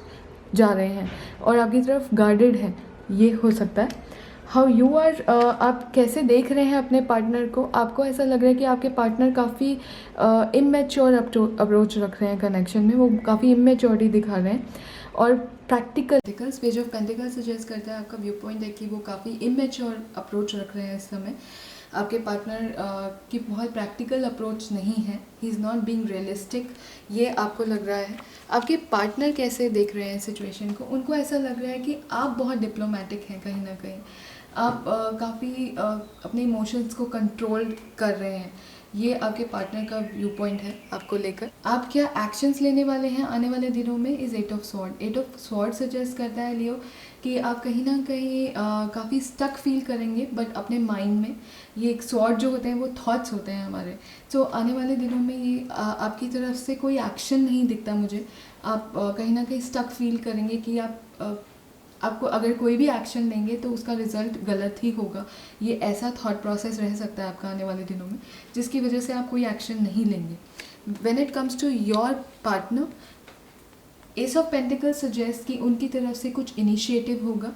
जा रहे हैं और आपकी तरफ गार्डेड हैं, ये हो सकता है। हाउ यू आर, आप कैसे देख रहे हैं अपने पार्टनर को? आपको ऐसा लग रहा है कि आपके पार्टनर काफ़ी इमेच्योर अप्रोच रख रहे हैं कनेक्शन में, वो काफ़ी इमेच्योरिटी दिखा रहे हैं। और practicals, page of Pentacles suggest करता है, आपका व्यू पॉइंट है कि वो काफ़ी इमेच्योर अप्रोच रख रहे हैं इस समय। आपके पार्टनर की बहुत प्रैक्टिकल अप्रोच नहीं है, he is not being realistic, ये आपको लग रहा है। आपके पार्टनर कैसे देख रहे हैं सिचुएशन को? उनको ऐसा लग रहा है कि आप बहुत डिप्लोमेटिक हैं, कहीं ना कहीं आप काफ़ी अपने इमोशंस को कंट्रोल कर रहे हैं, ये आपके पार्टनर का व्यू पॉइंट है आपको लेकर। आप क्या एक्शंस लेने वाले हैं आने वाले दिनों में? Is 8 of sword. 8 of sword suggest करता है लियो कि आप कहीं ना कहीं काफ़ी स्टक फील करेंगे, बट अपने माइंड में। ये एक स्वॉर्ड जो होते हैं वो थॉट्स होते हैं हमारे। तो आने वाले दिनों में ये आपकी तरफ से कोई एक्शन नहीं दिखता मुझे। आप कहीं ना कहीं स्टक फील करेंगे कि आपको अगर कोई भी एक्शन लेंगे तो उसका रिजल्ट गलत ही होगा। ये ऐसा थॉट प्रोसेस रह सकता है आपका आने वाले दिनों में, जिसकी वजह से आप कोई एक्शन नहीं लेंगे। When it comes to your partner, Ace of Pentacles suggest कि उनकी तरफ से कुछ इनिशिएटिव होगा,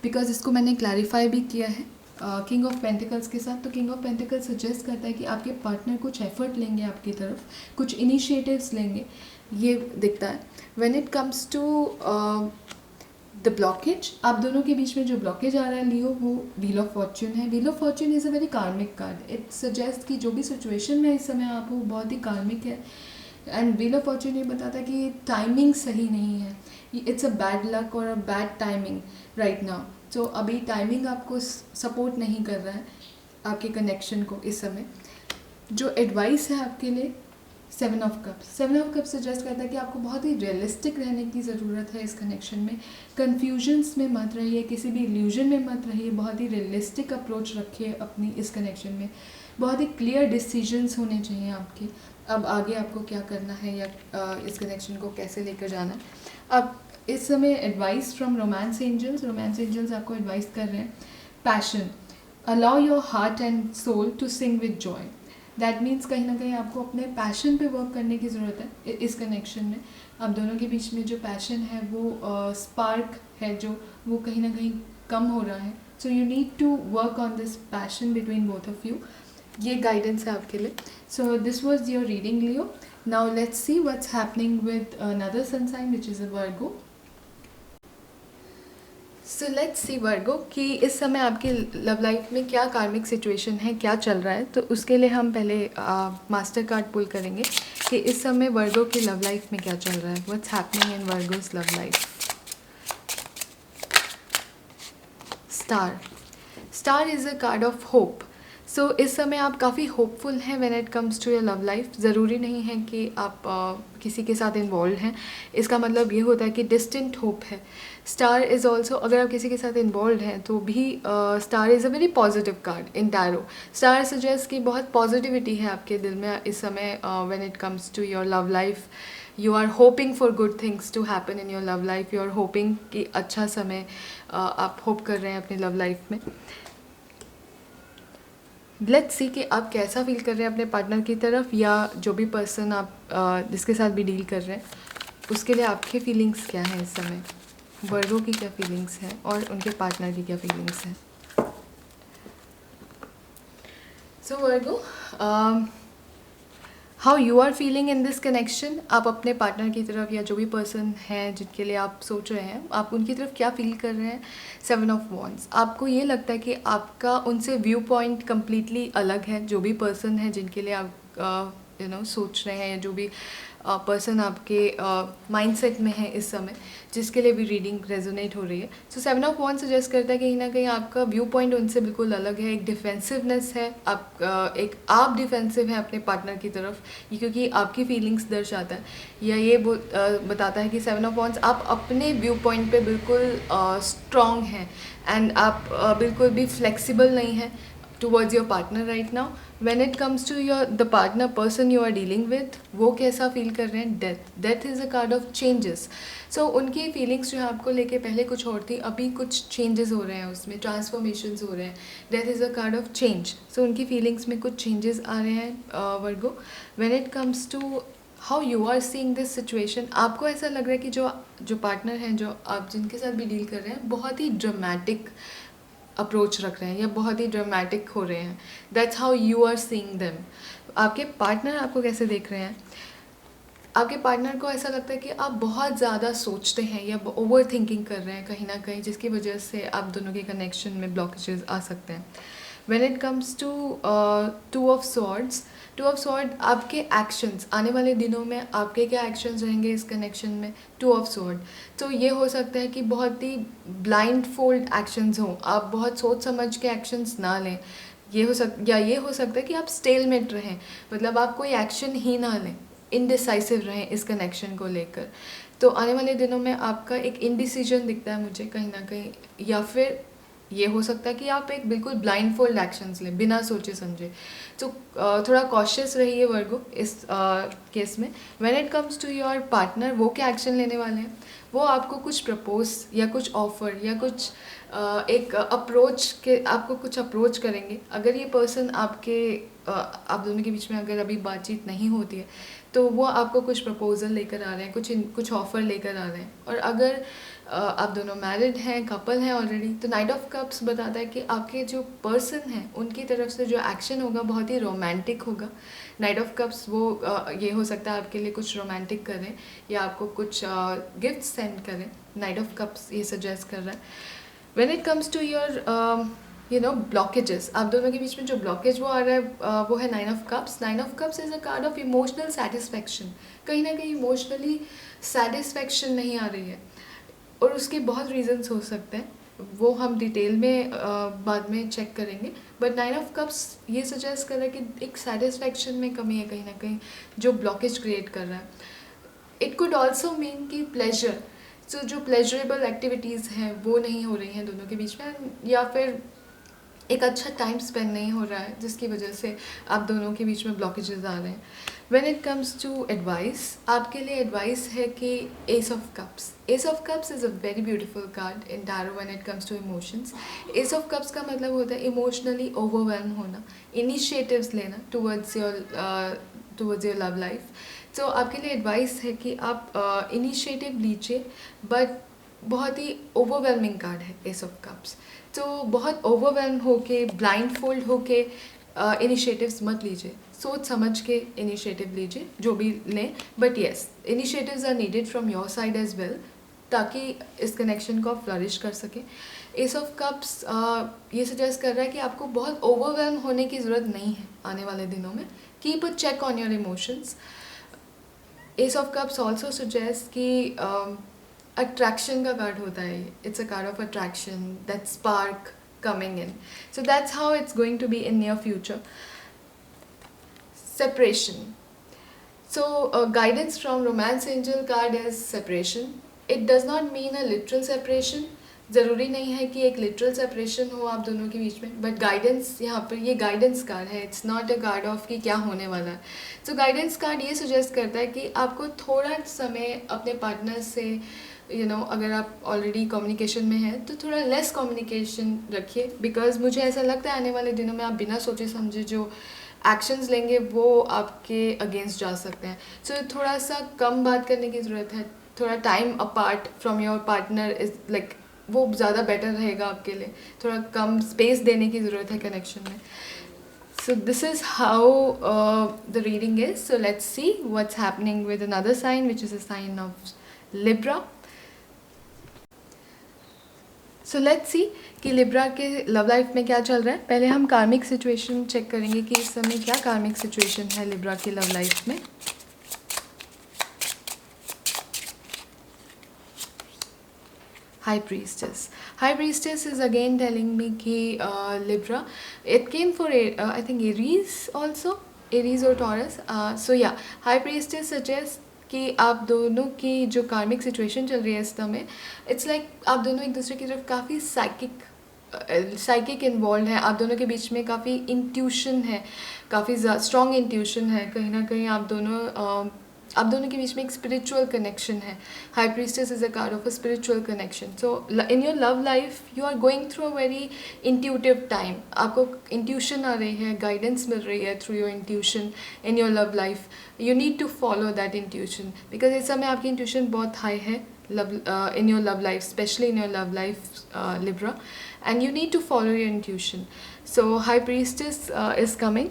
बिकॉज इसको मैंने क्लैरिफाई भी किया है किंग ऑफ पेंटिकल्स के साथ। तो किंग ऑफ पेंटिकल्स सजेस्ट करता है कि आपके पार्टनर कुछ एफर्ट लेंगे आपकी तरफ, कुछ इनिशिएटिव्स लेंगे, ये दिखता है। When it comes to the blockage, आप दोनों के बीच में जो ब्लॉकेज आ रहा है लियो, वो व्हील ऑफ फॉर्च्यून है। Wheel of Fortune is a very कार्मिक कार्ड। इट सजेस्ट कि जो भी सिचुएशन में इस समय आप हो बहुत ही कार्मिक है। एंड व्हील ऑफ फॉर्च्यून ये बताता है कि टाइमिंग सही नहीं है, इट्स अ बैड लक और a bad timing right now. तो अभी टाइमिंग आपको सपोर्ट नहीं कर रहा है आपके कनेक्शन को इस समय। जो एडवाइस है आपके लिए, 7 of cups. 7 of cups suggest करता है कि आपको बहुत ही रियलिस्टिक रहने की ज़रूरत है इस कनेक्शन में। कन्फ्यूजन्स में मत रहिए, किसी भी इल्यूजन में मत रहिए, बहुत ही रियलिस्टिक अप्रोच रखिए अपनी इस कनेक्शन में। बहुत ही क्लियर डिसीजंस होने चाहिए आपके, अब आगे आपको क्या करना है या इस कनेक्शन को कैसे लेकर जाना है। अब इस समय advice from romance angels, romance angels आपको एडवाइस कर रहे हैं passion, allow your heart and soul to sing with joy. That means कहीं ना कहीं आपको अपने पैशन पे वर्क करने की ज़रूरत है इस कनेक्शन में। आप दोनों के बीच में जो पैशन है वो स्पार्क है जो, वो कहीं ना कहीं कम हो रहा है। So you need to work on this passion between both of you. ये गाइडेंस है आपके लिए। So this was your reading Leo. Now let's see what's happening with another sun sign which is a Virgo. So let's see Virgo कि इस समय आपकी love life में क्या कार्मिक सिचुएशन है, क्या चल रहा है। तो उसके लिए हम पहले मास्टर कार्ड पुल करेंगे कि इस समय वर्गो की लव लाइफ में क्या चल रहा है, what's happening in Virgo's love life. Star, star is a card of hope. So इस समय आप काफ़ी होपफुल हैं when it comes to your love life. ज़रूरी नहीं है कि आप किसी के साथ इन्वॉल्व हैं, इसका मतलब ये होता है कि डिस्टेंट होप है। स्टार इज़ ऑल्सो, अगर आप किसी के साथ इन्वॉल्व हैं तो भी Star is a very positive card in tarot. Star suggest कि बहुत पॉजिटिविटी है आपके दिल में इस समय when it comes to your love life. You are hoping for good things to happen in your love life. You are hoping कि अच्छा समय आप होप कर रहे हैं अपनी लव लाइफ में। लेट्स सी कि आप कैसा फील कर रहे हैं अपने पार्टनर की तरफ, या जो भी पर्सन आप जिसके साथ भी डील कर रहे हैं उसके लिए आपके फीलिंग्स क्या हैं इस समय। वर्गो की क्या फीलिंग्स हैं और उनके पार्टनर की क्या फीलिंग्स हैं। So Virgo, how you are feeling in this connection. आप अपने पार्टनर की तरफ या जो भी पर्सन है जिनके लिए आप सोच रहे हैं, आप उनकी तरफ क्या फील कर रहे हैं। 7 ऑफ वॉन्ड्स, आपको ये लगता है कि आपका उनसे व्यू पॉइंट कम्प्लीटली अलग है। जो भी पर्सन है जिनके लिए आप सोच रहे हैं, या जो भी पर्सन आपके माइंडसेट में है इस समय, जिसके लिए भी रीडिंग रेजोनेट हो रही है। सो 7 ऑफ वॉन्ड्स सजेस्ट करता है कि कहीं ना कहीं आपका व्यू पॉइंट उनसे बिल्कुल अलग है, एक डिफेंसिवनेस है, आप डिफेंसिव हैं अपने पार्टनर की तरफ, ये क्योंकि आपकी फीलिंग्स दर्शाता है, या ये बताता है कि 7 ऑफ वॉन्ड्स आप अपने व्यू पॉइंट पे बिल्कुल स्ट्रॉन्ग हैं, एंड आप बिल्कुल भी फ्लेक्सिबल नहीं हैं towards your partner right now. When it comes to the partner person you are dealing with, वो कैसा फील कर रहे हैं? Death is a card of changes. So उनकी फीलिंग्स जो है आपको लेके पहले कुछ और थी, अभी कुछ चेंजेस हो रहे हैं, उसमें ट्रांसफॉर्मेशंस हो रहे हैं. Death is a card of change. So उनकी फीलिंग्स में कुछ चेंजेस आ रहे हैं Virgo. When it comes to how you are seeing this situation, आपको ऐसा लग रहा है कि जो पार्टनर हैं, जो आप जिनके साथ भी डील कर रहे हैं, बहुत ही ड्रामेटिक अप्रोच रख रहे हैं या बहुत ही ड्रामेटिक हो रहे हैं. That's how you are seeing them. आपके पार्टनर आपको कैसे देख रहे हैं? आपके पार्टनर को ऐसा लगता है कि आप बहुत ज़्यादा सोचते हैं या ओवर थिंकिंग कर रहे हैं कहीं ना कहीं, जिसकी वजह से आप दोनों के कनेक्शन में ब्लॉकेजेस आ सकते हैं. When it comes to 2 of Swords, 2 of sword आपके एक्शंस, आने वाले दिनों में आपके क्या एक्शंस रहेंगे इस कनेक्शन में? 2 ऑफ सॉर्ड. तो ये हो सकता है कि बहुत ही ब्लाइंड फोल्ड एक्शंस हों, आप बहुत सोच समझ के एक्शंस ना लें. ये हो सकता है कि आप स्टेलमेट रहें, मतलब आप कोई एक्शन ही ना लें, इनडिसाइसिव रहें इस कनेक्शन को लेकर. तो आने वाले दिनों में आपका एक इनडिसीजन दिखता है मुझे कहीं ना कहीं, या फिर ये हो सकता है कि आप एक बिल्कुल ब्लाइंड फोल्ड एक्शंस लें बिना सोचे समझे. तो थोड़ा कॉशियस रहिए वर्गो इस केस में. When it comes to your partner, वो क्या एक्शन लेने वाले हैं? वो आपको कुछ प्रपोज या कुछ ऑफ़र या कुछ एक आपको कुछ अप्रोच करेंगे. अगर ये पर्सन आप दोनों के बीच में अगर अभी बातचीत नहीं होती है, तो वो आपको कुछ प्रपोजल लेकर आ रहे हैं, कुछ ऑफ़र लेकर आ रहे हैं. और अगर आप दोनों मैरिड हैं, कपल हैं ऑलरेडी, तो नाइट ऑफ कप्स बताता है कि आपके जो पर्सन हैं उनकी तरफ से जो एक्शन होगा बहुत ही रोमांटिक होगा. नाइट ऑफ कप्स ये हो सकता है आपके लिए कुछ रोमांटिक करें या आपको कुछ गिफ्ट सेंड करें. नाइट ऑफ कप्स ये सजेस्ट कर रहा है. When it comes to your blockages, आप दोनों के बीच में जो ब्लॉकेज वो आ रहा है वो है 9 of cups. 9 of cups is a card of emotional satisfaction. कहीं ना कहीं इमोशनली सेटिस्फेक्शन नहीं आ रही है, और उसके बहुत रीजंस हो सकते हैं, वो हम डिटेल में बाद में चेक करेंगे. बट 9 ऑफ कप्स ये सजेस्ट कर रहा है कि एक सेटिस्फेक्शन में कमी है कहीं ना कहीं, जो ब्लॉकेज क्रिएट कर रहा है. इट कुड ऑल्सो मीन कि प्लेजर, जो प्लेजरेबल एक्टिविटीज़ हैं वो नहीं हो रही हैं दोनों के बीच में, या फिर एक अच्छा टाइम स्पेंड नहीं हो रहा है, जिसकी वजह से आप दोनों के बीच में ब्लॉकेजेस आ रहे हैं. When it comes to advice, आपके लिए एडवाइस है कि Ace of Cups. Ace of cups is a very beautiful card in tarot when it comes to emotions. Ace of Cups का मतलब होता है इमोशनली ओवरवेल्म होना, इनिशिएटिव्स लेना टुवर्ड्स योर लव लाइफ. तो आपके लिए एडवाइस है कि आप इनिशिएटिव लीजिए, बट बहुत ही ओवरवेलमिंग कार्ड है एस ऑफ कप्स. तो बहुत ओवरवेलम होके, ब्लाइंड फोल्ड होके इनिशिएटिव्स मत लीजिए, सोच समझ के इनिशिएटिव लीजिए जो भी लें. But yes, initiatives are needed from your side as well, ताकि इस कनेक्शन को आप फ्लरिश कर सकें. एस ऑफ कप्स ये सजेस्ट कर रहा है कि आपको बहुत ओवरवेलम होने की ज़रूरत नहीं है आने वाले दिनों में. Keep a check on your emotions. Ace of Cups also suggest कि अट्रैक्शन का कार्ड होता है. It's a card of attraction, that spark coming in. So that's how it's going to be in near future. Separation. So guidance from romance angel card is separation. It does not mean a literal separation. ज़रूरी नहीं है कि एक literal separation हो आप दोनों के बीच में, बट गाइडेंस यहाँ पर, ये गाइडेंस कार्ड है. It's not a card of कि क्या होने वाला है. सो गाइडेंस कार्ड ये सजेस्ट करता है कि आपको थोड़ा समय अपने पार्टनर से अगर आप ऑलरेडी कम्युनिकेशन में हैं तो थोड़ा लेस कम्युनिकेशन रखिए, बिकॉज मुझे ऐसा लगता है आने वाले दिनों में आप बिना सोचे समझे जो एक्शंस लेंगे वो आपके अगेंस्ट जा सकते हैं. सो थोड़ा सा कम बात करने की ज़रूरत है, थोड़ा time apart from your partner is like वो ज़्यादा बेटर रहेगा आपके लिए. थोड़ा कम स्पेस देने की ज़रूरत है कनेक्शन में. So this is how the reading is. So let's see what's happening with another sign, which is a sign of Libra. So let's see कि लिब्रा के लव लाइफ में क्या चल रहा है। पहले हम कार्मिक सिचुएशन चेक करेंगे कि इस समय क्या कार्मिक सिचुएशन है लिब्रा के लव लाइफ में। High Priestess. High Priestess is again telling me कि Libra, it came for I think Aries also, Aries or Taurus. So yeah, High Priestess suggests कि आप दोनों की जो कार्मिक सिचुएशन चल रही है इस समय, इट्स लाइक आप दोनों एक दूसरे की तरफ काफ़ी साइकिक इन्वॉल्व है। आप दोनों के बीच में काफ़ी इंट्यूशन है, काफ़ी स्ट्रॉन्ग इंट्यूशन है। कहीं ना कहीं आप दोनों के बीच में एक स्पिरिचुअल कनेक्शन है। High priestess is a card of a spiritual connection. So in your love life you are going through a very intuitive time. आपको इंट्यूशन आ रही है, गाइडेंस मिल रही है through your intuition in your love life. You need to follow that intuition because इस समय आपकी इंट्यूशन बहुत हाई है in your love life, especially in your love life, Libra, and you need to follow your intuition. So High Priestess is coming.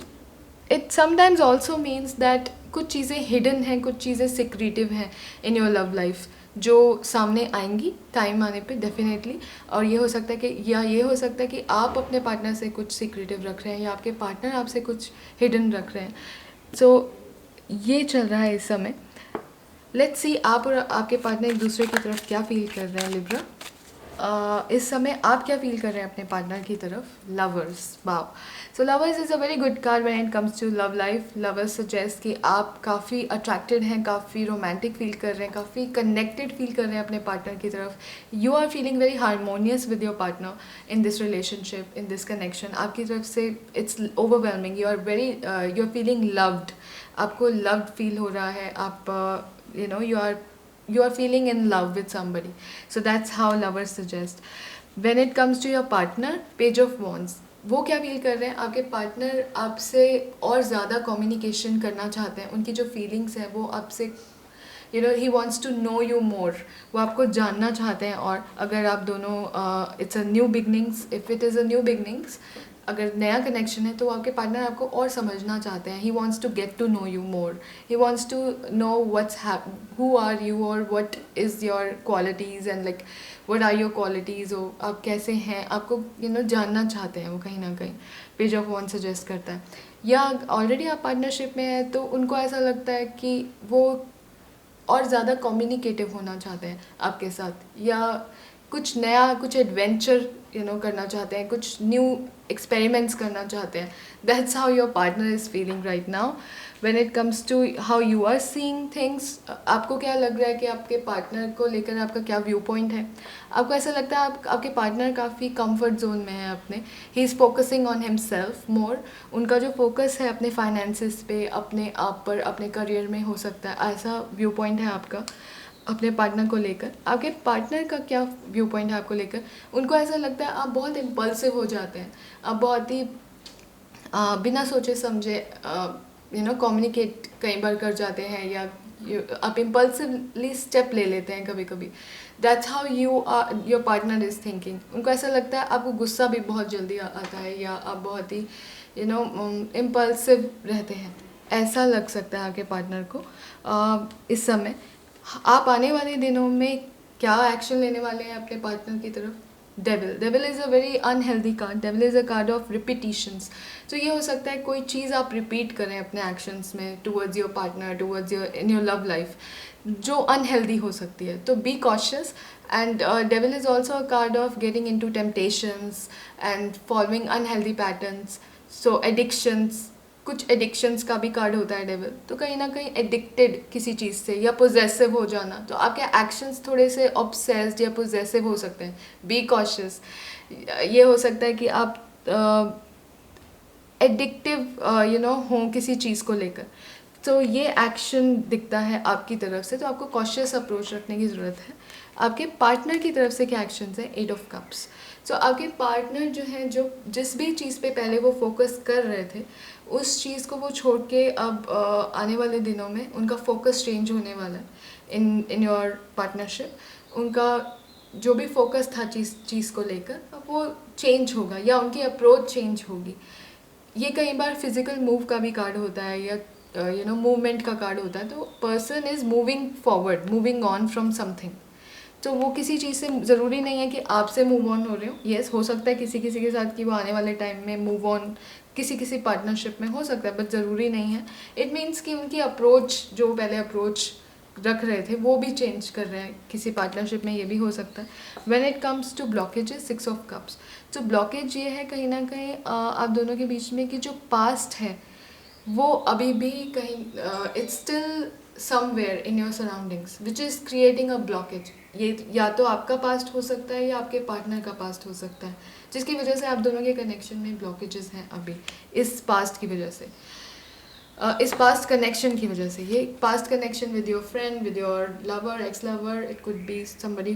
It sometimes also means that कुछ चीज़ें hidden हैं, कुछ चीज़ें सिक्रेटिव हैं इन your love life जो सामने आएंगी time आने पे डेफिनेटली। और ये हो सकता है कि ये हो सकता है कि आप अपने पार्टनर से कुछ सिक्रेटिव रख रहे हैं या आपके पार्टनर आपसे कुछ हिडन रख रहे हैं। सो ये चल रहा है इस समय। लेट्स सी आप और आपके पार्टनर एक दूसरे की तरफ क्या फील कर रहे हैं लिब्रा। इस समय आप क्या फील कर रहे हैं अपने पार्टनर की तरफ। Lovers, wow. So lovers is a very good card when it comes to love life. Lovers suggest कि आप काफ़ी अट्रैक्टेड हैं, काफ़ी रोमांटिक फील कर रहे हैं, काफ़ी कनेक्टेड फील कर रहे हैं अपने पार्टनर की तरफ। You are feeling very harmonious with your partner in this relationship, in this connection. आपकी तरफ से it's overwhelming, you are feeling loved. आपको लव्ड फील हो रहा है। आप you are feeling in love with somebody. So that's how lovers suggest. When it comes to your partner, Page of Wands, वो क्या फील कर रहे हैं। आपके पार्टनर आपसे और ज़्यादा कम्युनिकेशन करना चाहते हैं। उनकी जो फीलिंग्स हैं वो आपसे he wants to know you more. वो आपको जानना चाहते हैं। और अगर आप दोनों it's a new beginnings, if it is a new beginnings, अगर नया कनेक्शन है तो आपके पार्टनर आपको और समझना चाहते हैं। He wants to get to know you more, he wants to know who are you और what is your qualities and like what are your qualities. हो आप कैसे हैं, आपको जानना चाहते हैं वो कहीं ना कहीं। पेज ऑफ वॉन्ड सजेस्ट करता है। या ऑलरेडी आप पार्टनरशिप में हैं तो उनको ऐसा लगता है कि वो और ज़्यादा कम्युनिकेटिव होना चाहते हैं आपके साथ, या कुछ नया, कुछ एडवेंचर करना चाहते हैं, कुछ न्यू एक्सपेरिमेंट्स करना चाहते हैं। That's how your partner is feeling right now when it comes to how you are seeing things. आपको क्या लग रहा है कि आपके पार्टनर को लेकर आपका क्या व्यू पॉइंट है। आपको ऐसा लगता है आपके पार्टनर काफ़ी कंफर्ट जोन में है अपने। He is focusing on himself more. उनका जो फोकस है अपने फाइनेंसिस पे, अपने आप पर, अपने करियर में हो सकता है, ऐसा व्यू पॉइंट है आपका अपने पार्टनर को लेकर। आपके पार्टनर का क्या व्यू पॉइंट है आपको लेकर। उनको ऐसा लगता है आप बहुत इम्पल्सिव हो जाते हैं, आप बहुत ही बिना सोचे समझे कम्युनिकेट कई बार कर जाते हैं, या आप इम्पल्सिवली स्टेप ले लेते हैं कभी कभी। That's how your partner is thinking. उनको ऐसा लगता है आपको गुस्सा भी बहुत जल्दी आता है, या आप बहुत ही इम्पल्सिव रहते हैं, ऐसा लग सकता है आपके पार्टनर को इस समय। आप आने वाले दिनों में क्या एक्शन लेने वाले हैं अपने पार्टनर की तरफ। Devil is a very unhealthy card. Devil is a card of repetitions. तो ये हो सकता है कोई चीज़ आप रिपीट करें अपने एक्शंस में towards your partner, towards in your love life, जो अनहेल्दी हो सकती है। तो be cautious. And devil is also a card of getting into temptations and following unhealthy patterns. So addictions, कुछ एडिक्शंस का भी कार्ड होता है डेविल। तो कहीं ना कहीं एडिक्टेड किसी चीज़ से या पोजेसिव हो जाना, तो आपके एक्शंस थोड़े से ऑब्सेस्ड या पोजेसिव हो सकते हैं। Be cautious. ये हो सकता है कि आप एडिक्टिव हों किसी चीज़ को लेकर। तो ये एक्शन दिखता है आपकी तरफ से, तो आपको कॉशियस अप्रोच रखने की ज़रूरत है। आपके पार्टनर की तरफ से क्या एक्शंस हैं। 8 ऑफ कप्स। सो आपके पार्टनर जो हैं, जो जिस भी चीज़ पे पहले वो फोकस कर रहे थे, उस चीज़ को वो छोड़ के अब आने वाले दिनों में उनका फोकस चेंज होने वाला है इन योर पार्टनरशिप। उनका जो भी फोकस था चीज़ को लेकर, अब वो चेंज होगा या उनकी अप्रोच चेंज होगी। ये कई बार फिजिकल मूव का भी कार्ड होता है, या मूवमेंट का कार्ड होता है। तो person is moving forward, moving on from something. तो वो किसी चीज़ से ज़रूरी नहीं है कि आपसे मूव ऑन हो रहे हो। येस, हो सकता है किसी किसी के साथ कि वो आने वाले टाइम में मूव ऑन किसी किसी पार्टनरशिप में हो सकता है, बट ज़रूरी नहीं है। इट मीन्स कि उनकी अप्रोच, जो पहले अप्रोच रख रहे थे, वो भी चेंज कर रहे हैं किसी पार्टनरशिप में, ये भी हो सकता है। When it comes to blockages, 6 of cups, तो ब्लॉकेज ये है कहीं ना कहीं आप दोनों के बीच में कि जो पास्ट है वो अभी भी कहीं it's still somewhere in your surroundings which is creating a blockage. ये या तो आपका पास्ट हो सकता है या आपके पार्टनर का पास्ट हो सकता है, जिसकी वजह से आप दोनों के कनेक्शन में ब्लॉकेजेस हैं अभी, इस पास्ट की वजह से, इस पास्ट कनेक्शन की वजह से। ये past connection with your friend, with your lover, ex lover, it could be somebody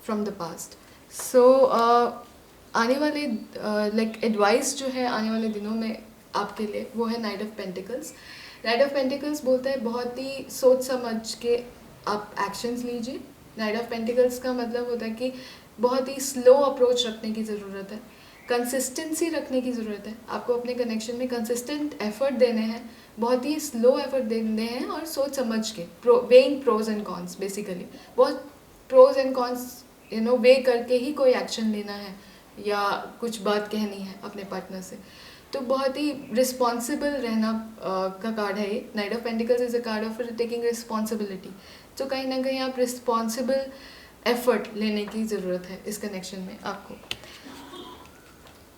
from the past. So आने वाले लाइक एडवाइस जो है आने वाले दिनों में आपके लिए, वो है night of pentacles. Night of pentacles बोलता है बहुत ही सोच समझ के आप एक्शंस लीजिए। नाइट ऑफ पेंटिकल्स का मतलब होता है कि बहुत ही स्लो अप्रोच रखने की ज़रूरत है, कंसिस्टेंसी रखने की ज़रूरत है। आपको अपने कनेक्शन में कंसिस्टेंट एफर्ट देने हैं, बहुत ही स्लो एफर्ट देने हैं, और सोच समझ के weighing pros and cons, basically बहुत प्रोज एंड कॉन्स वे करके ही कोई एक्शन लेना है या कुछ बात कहनी है अपने पार्टनर से। तो बहुत ही रिस्पॉन्सिबल रहना का कार्ड है ये। Night of pentacles is a card of taking responsibility. तो कहीं ना कहीं आप रिस्पॉन्सिबल एफर्ट लेने की ज़रूरत है इस कनेक्शन में आपको।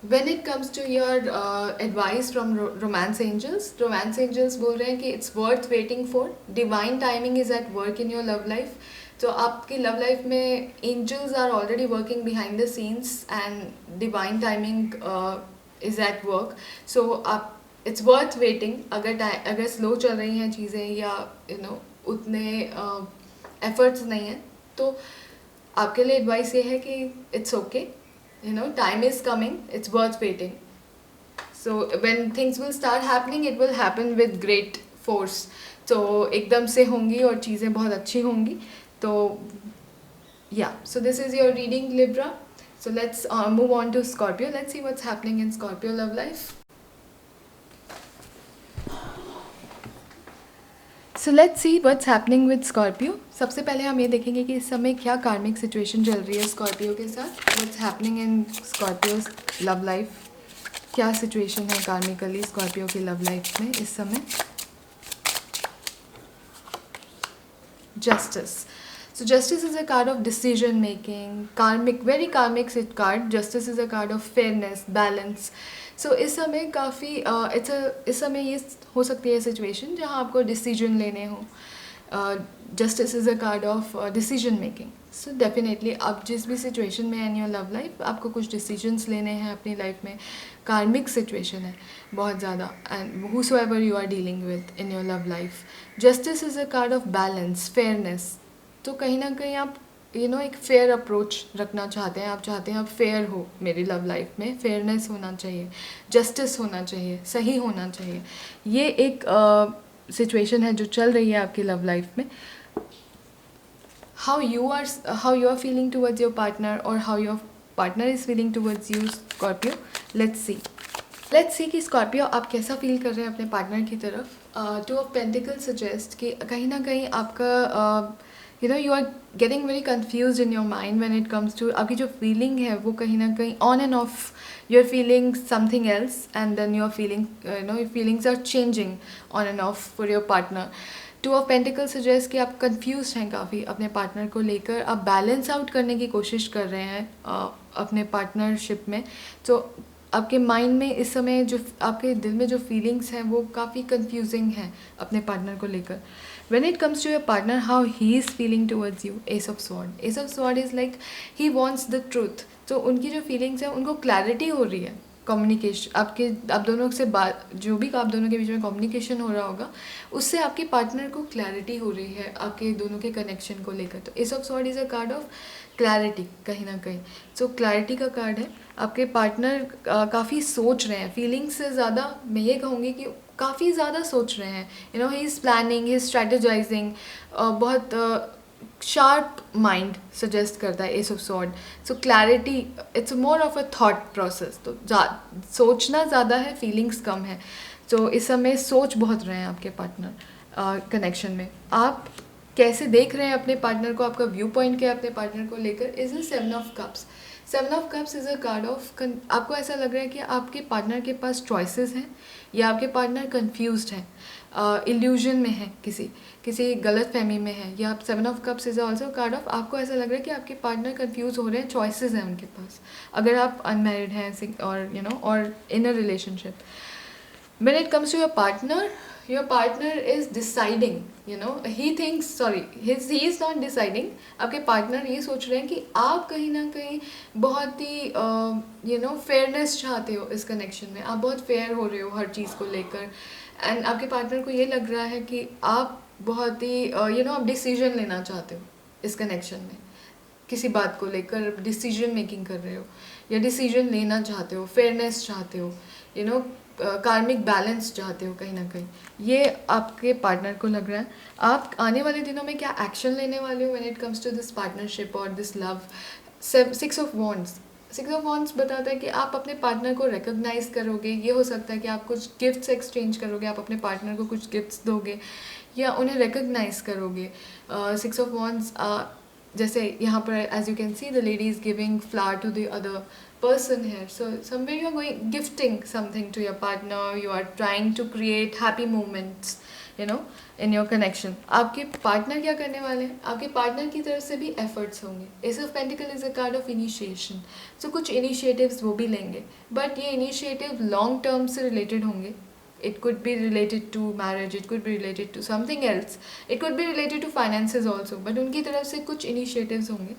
When it comes to your advice from romance angels बोल रहे हैं कि it's worth waiting for, divine timing is at work in your love life। तो आपकी लव लाइफ में angels are already working behind the scenes and divine timing is at work। so आप it's worth waiting। अगर slow चल रही हैं चीज़ें या उतने efforts नहीं हैं, तो आपके लिए एडवाइस ये है कि it's okay, time is coming, it's worth waiting। so when things will start happening, it will happen with great force। तो एकदम से होंगी और चीज़ें बहुत अच्छी होंगी। तो so this is your reading, Libra। so let's move on to Scorpio। let's see what's happening in Scorpio love life। So let's see what's happening with Scorpio. सबसे पहले हम ये देखेंगे कि इस समय क्या कार्मिक सिचुएशन चल रही है स्कॉर्पियो के साथ। व्हाट्स हैपनिंग इन स्कॉर्पियोज लव लाइफ, क्या सिचुएशन है कार्मिकली स्कॉर्पियो की लव लाइफ में इस समय। Justice. So justice is a card of decision making, karmic, very karmic card। justice is a card of fairness, balance। so इस समय काफ़ी इस समय ये हो सकती है सिचुएशन जहाँ आपको डिसीजन लेने हो। justice is a card of decision making। so definitely आप जिस भी सिचुएशन में इन योर लव लाइफ, आपको कुछ डिसीजंस लेने हैं अपनी लाइफ में। कार्मिक सिचुएशन है बहुत ज़्यादा, and whosoever you are dealing with in your love life। justice is a card of balance, fairness। तो कहीं ना कहीं आप एक फेयर अप्रोच रखना चाहते हैं। आप चाहते हैं आप फेयर हो मेरी लव लाइफ में, फेयरनेस होना चाहिए, जस्टिस होना चाहिए, सही होना चाहिए। ये एक सिचुएशन है जो चल रही है आपकी लव लाइफ में। How you are feeling towards your partner, और how your partner is feeling towards you Scorpio. Let's see कि स्कॉर्पियो आप कैसा फील कर रहे हैं अपने पार्टनर की तरफ। टू ऑफ पेंटिकल्स सजेस्ट कि कहीं ना कहीं आपका you are getting very confused in your mind when it comes to आपकी जो feeling है वो कहीं ना कहीं on and off, you're feeling something else and then you're feeling your feelings are changing on and off for your partner। Two of Pentacles suggest कि आप confuse हैं काफ़ी अपने पार्टनर को लेकर, आप बैलेंस आउट करने की कोशिश कर रहे हैं अपने पार्टनरशिप में। तो आपके माइंड में इस समय जो आपके दिल में जो फीलिंग्स हैं वो काफ़ी कंफ्यूजिंग हैं अपने पार्टनर को लेकर। When it comes to your partner, how he is feeling towards you, Ace of Sword। Ace of Sword is like he wants the truth। तो उनकी जो फीलिंग्स हैं उनको क्लैरिटी हो रही है, कम्युनिकेशन आप दोनों से बात, जो भी आप दोनों के बीच में कम्युनिकेशन हो रहा होगा उससे आपके पार्टनर को क्लैरिटी हो रही है आपके दोनों के कनेक्शन को लेकर। तो Ace of sword is a card of clarity कहीं ना कहीं। सो क्लैरिटी का कार्ड है। आपके पार्टनर काफ़ी सोच रहे हैं, फीलिंग्स से ज़्यादा मैं ये कहूँगी कि काफ़ी ज़्यादा सोच रहे हैं। He is planning, he is strategising, बहुत शार्प माइंड सजेस्ट करता है S of sword. So clarity, it's more of a thought process. तो सोचना ज़्यादा है, फीलिंग्स कम है। तो इस समय सोच बहुत रहे हैं आपके पार्टनर कनेक्शन में। आप कैसे देख रहे हैं अपने पार्टनर को, आपका व्यू पॉइंट क्या है अपने पार्टनर को लेकर, is a 7 of cups. 7 of cups is a card of, आपको ऐसा लग रहा है कि आपके पार्टनर के पास चॉइसेस हैं या आपके पार्टनर कंफ्यूज्ड हैं, इल्यूजन में है, किसी किसी गलत फहमी में है, या 7 of cups is also card of, आपको ऐसा लग रहा है कि आपके पार्टनर कंफ्यूज हो रहे हैं, चॉइसेस हैं उनके पास, अगर आप अनमैरिड हैं और और in a relationship. When it comes to your partner is deciding, he thinks, sorry, he is not deciding, आपके पार्टनर ये सोच रहे हैं कि आप कहीं ना कहीं बहुत ही फेयरनेस चाहते हो इस कनेक्शन में, आप बहुत फेयर हो रहे हो हर चीज़ को लेकर, एंड आपके पार्टनर को ये लग रहा है कि आप बहुत ही आप डिसीजन लेना चाहते हो इस कनेक्शन में, किसी बात को लेकर डिसीजन मेकिंग कर रहे हो या डिसीजन लेना चाहते हो, फेयरनेस चाहते हो, कार्मिक बैलेंस चाहते हो कहीं ना कहीं, ये आपके पार्टनर को लग रहा है। आप आने वाले दिनों में क्या एक्शन लेने वाले हो when it comes to this partnership और दिस लव। 6 ऑफ वॉन्ड्स बताता है कि आप अपने पार्टनर को रिकॉग्नाइज करोगे, ये हो सकता है कि आप कुछ गिफ्ट्स एक्सचेंज करोगे, आप अपने पार्टनर को कुछ गिफ्ट्स दोगे या उन्हें रिकॉग्नाइज करोगे। 6 ऑफ वॉन्ड्स जैसे यहाँ पर as you can see the lady is giving flower to the other person here, so somewhere you are going gifting something to your partner, you are trying to create happy moments in your connection। आपके partner क्या करने वाले हैं, आपके partner की तरफ से भी एफर्ट्स होंगे। Ace of pentacle is a card of initiation, so कुछ इनिशिएटिव्स वो भी लेंगे, बट ये इनिशिएटिव लॉन्ग टर्म से रिलेटेड होंगे। It could be related to marriage, it could be related to something else, it could be related to finances also, but उनकी तरफ से कुछ initiatives होंगे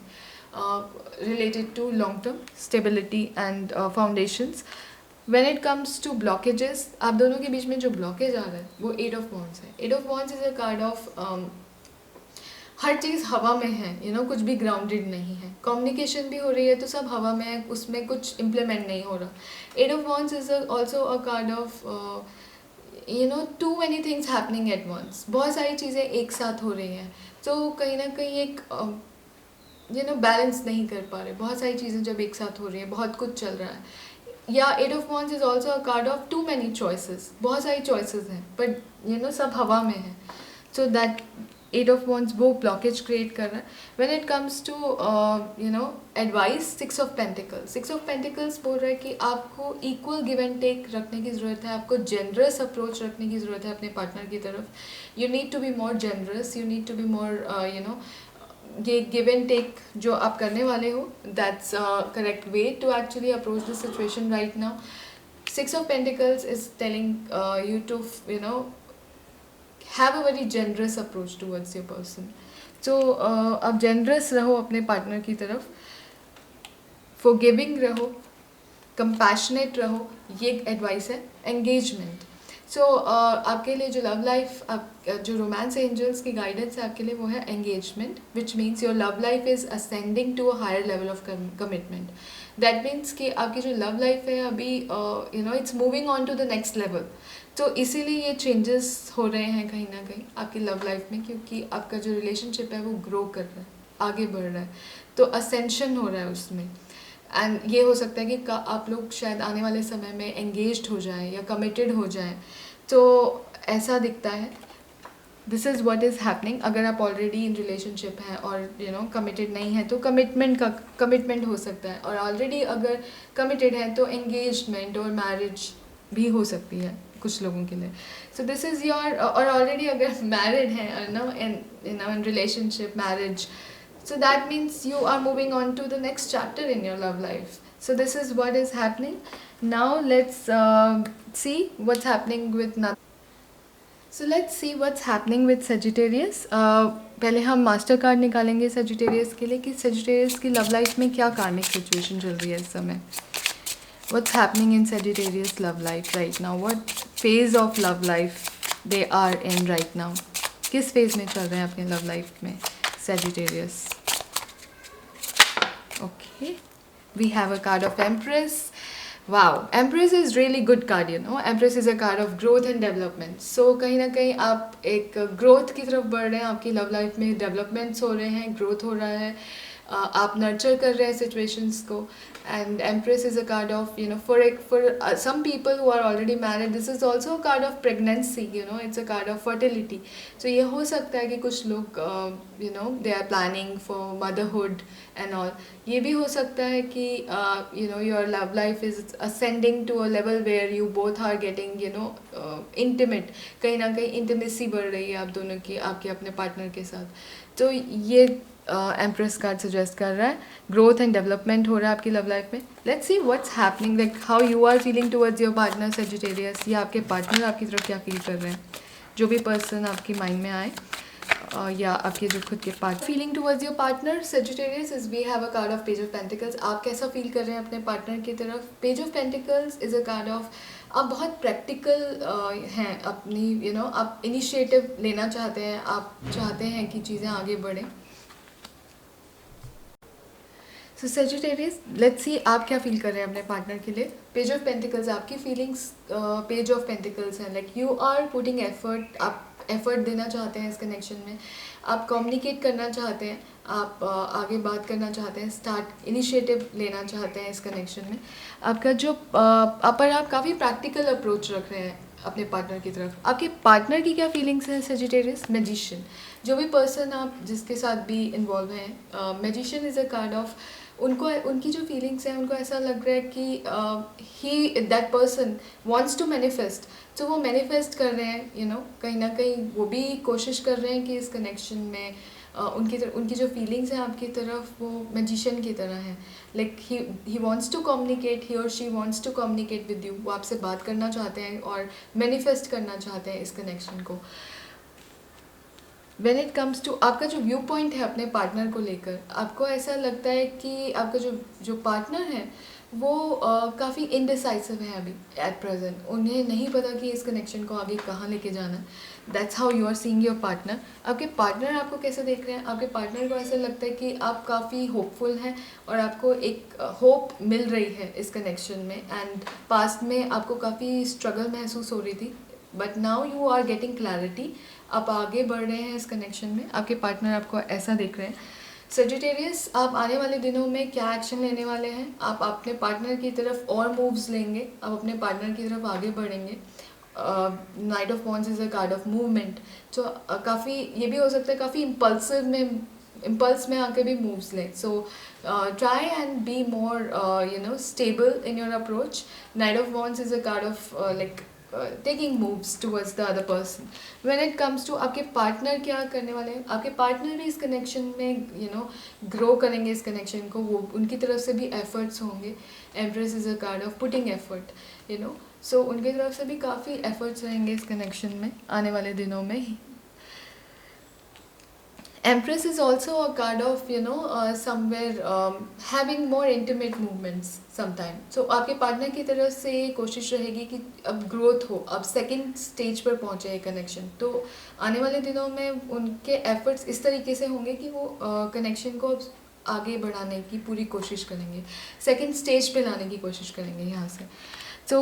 related to long term stability and foundations। When it comes to blockages, आप दोनों के बीच में जो blockage आ रहा है वो 8 of Wands है। 8 of Wands is a card of हर चीज़ हवा में है, कुछ भी ग्राउंडेड नहीं है, कम्युनिकेशन भी हो रही है तो सब हवा में है, उसमें कुछ इम्प्लीमेंट नहीं हो रहा। 8 of Wands is also a card of too many things happening at once, बहुत सारी चीज़ें एक साथ हो रही हैं, तो कहीं ना कहीं एक बैलेंस नहीं कर पा रहे, बहुत सारी चीज़ें जब एक साथ हो रही हैं, बहुत कुछ चल रहा है। या 8 of Wands is also a card of too many choices, बहुत सारी चॉइसेस हैं बट सब हवा में है, सो दैट 8 of Wands वो ब्लॉकेज क्रिएट कर रहा है। When it comes to advice, 6 of Pentacles, 6 of Pentacles बोल रहा है कि आपको इक्वल गिव एंड टेक रखने की ज़रूरत है, आपको जेनरस अप्रोच रखने की ज़रूरत है अपने पार्टनर की तरफ। You need to be more generous, you need to be more ये गिव एंड टेक जो आप करने वाले हो, that's correct way to actually approach this situation right now. 6 of Pentacles is telling you to have a very generous approach towards your person। so आप generous रहो अपने partner की तरफ, forgiving रहो, compassionate रहो, ये एडवाइस है। एंगेजमेंट, सो आपके लिए जो लव लाइफ, जो रोमांस एंजल्स की गाइडेंस है आपके लिए वो है engagement, which means your love life is ascending to a higher level of commitment. That means कि आपकी जो लव लाइफ है अभी it's moving on to the next level, तो इसीलिए ये चेंजेस हो रहे हैं कहीं ना कहीं आपकी लव लाइफ में, क्योंकि आपका जो रिलेशनशिप है वो ग्रो कर रहा है, आगे बढ़ रहा है, तो असेंशन हो रहा है उसमें। एंड ये हो सकता है कि आप लोग शायद आने वाले समय में एंगेज्ड हो जाएं या कमिटेड हो जाएं, तो ऐसा दिखता है। This is what is happening. अगर आप ऑलरेडी इन रिलेशनशिप हैं और कमिटेड नहीं है तो कमिटमेंट हो सकता है, और ऑलरेडी अगर कमिटेड है तो एंगेजमेंट और मैरिज भी हो सकती है कुछ लोगों के लिए। सो दिस इज़ योर, और ऑलरेडी अगर मैरिड हैं in relationship, marriage, so that means you are moving on to the next chapter in your love life. So this is what is happening. Now let's see what's happening with so let's see what's happening with Sagittarius. पहले हम master card निकालेंगे Sagittarius के लिए कि Sagittarius की love life में क्या कार्मिक सिचुएशन चल रही है इस समय। What's happening in Sagittarius love life right now? What phase of love life they are in right now? किस फेज में चल रहे हैं अपने लव लाइफ में Sagittarius? Okay, we have a card of Empress. Wow, Empress is really good card, Empress is a card of growth and development. So कहीं ना कहीं आप एक ग्रोथ की तरफ बढ़ रहे हैं, आपकी लव लाइफ में डेवलपमेंट्स हो रहे हैं, ग्रोथ हो रहा है, आप नर्चर कर रहे हैं सिचुएशंस को. And empress is a card of for some people who are already married, this is also a card of pregnancy. It's a card of fertility. So ये हो सकता है कि कुछ लोग they are planning for motherhood and all. ये भी हो सकता है कि your love life is ascending to a level where you both are getting intimate. कहीं ना कहीं इंटीमेसी बढ़ रही है आप दोनों की, आपके अपने पार्टनर के साथ. तो ये एम्प्रेस कार्ड सजेस्ट कर रहा है ग्रोथ एंड डेवलपमेंट हो रहा है आपकी लव लाइफ में. Let's see what's happening, like how you are feeling towards your partner Sagittarius, या आपके पार्टनर आपकी तरफ क्या फील कर रहे हैं. जो भी पर्सन आपकी माइंड में आए, या आपके जो खुद के part feeling towards your partner Sagittarius is we have a card of page of pentacles. आप कैसा फील कर रहे हैं अपने पार्टनर की तरफ. Page of pentacles is a card of आप बहुत प्रैक्टिकल हैं अपनी आप इनिशिएटिव लेना चाहते हैं, आप चाहते हैं कि चीज़ें आगे बढ़ें. सो सेजिटेरियस, लेट्स सी आप क्या फील कर रहे हैं अपने पार्टनर के लिए. पेज ऑफ पेंटिकल्स आपकी फीलिंग्स पेज ऑफ पेंटिकल्स हैं. Like you are putting effort, आप एफर्ट देना चाहते हैं इस कनेक्शन में, आप कम्युनिकेट करना चाहते हैं, आप आगे बात करना चाहते हैं, स्टार्ट इनिशिएटिव लेना चाहते हैं इस कनेक्शन में. आपका जो पर आप काफ़ी प्रैक्टिकल अप्रोच रख रहे हैं अपने पार्टनर की तरफ. आपके पार्टनर की क्या फीलिंग्स हैं सेजिटेरियस. मैजिशियन, जो भी पर्सन आप जिसके साथ भी इन्वॉल्व हैं, magician is a card of उनकी जो फीलिंग्स हैं, उनको ऐसा लग रहा है कि he that person wants to manifest. तो वो मैनिफेस्ट कर रहे हैं कहीं ना कहीं वो भी कोशिश कर रहे हैं कि इस कनेक्शन में उनकी जो फीलिंग्स हैं आपकी तरफ वो मैजिशियन की तरह हैं. Like he wants to communicate, he और she wants to communicate with you. वो आपसे बात करना चाहते हैं और मैनिफेस्ट करना चाहते हैं इस कनेक्शन को. व्हेन इट कम्स टू आपका जो व्यू पॉइंट है अपने पार्टनर को लेकर, आपको ऐसा लगता है कि आपका जो पार्टनर है वो काफ़ी इनडिसाइसिव है अभी एट प्रेजेंट. उन्हें नहीं पता कि इस कनेक्शन को आगे कहाँ लेके जाना है. That's how you are seeing your partner. आपके पार्टनर आपको कैसे देख रहे हैं. आपके पार्टनर को ऐसा लगता है कि आप काफ़ी होपफुल हैं और आपको एक होप मिल रही है इस कनेक्शन में. एंड पास्ट में आपको काफ़ी स्ट्रगल महसूस हो रही थी, but now you are getting clarity. आप आगे बढ़ रहे हैं इस कनेक्शन में. आपके पार्टनर आपको ऐसा देख रहे हैं. सेजिटेरियस, आप आने वाले दिनों में क्या एक्शन लेने वाले हैं. आप अपने पार्टनर की तरफ और मूव्स लेंगे, आप अपने पार्टनर की तरफ आगे बढ़ेंगे. Night of Wands is a card of movement. तो काफ़ी ये भी हो सकता है काफ़ी इम्पल्स में आके भी मूव्स लें. So try and be more stable in your approach. Night of Wands is a card of like taking moves towards the other person. When it comes to आपके पार्टनर क्या करने वाले हैं, आपके पार्टनर भी इस कनेक्शन में ग्रो करेंगे इस कनेक्शन को. वो उनकी तरफ से भी एफर्ट्स होंगे. Empress is a card of putting effort. So उनकी तरफ से भी काफ़ी एफर्ट्स रहेंगे इस कनेक्शन में आने वाले दिनों में ही. Empress is also a card of somewhere having more intimate movements sometime. So आपके पार्टनर की तरफ से कोशिश रहेगी कि अब ग्रोथ हो, अब सेकंड स्टेज पर पहुँचे ये कनेक्शन. तो आने वाले दिनों में उनके एफर्ट्स इस तरीके से होंगे कि वो कनेक्शन को अब आगे बढ़ाने की पूरी कोशिश करेंगे, सेकंड स्टेज पे लाने की कोशिश करेंगे यहाँ से. तो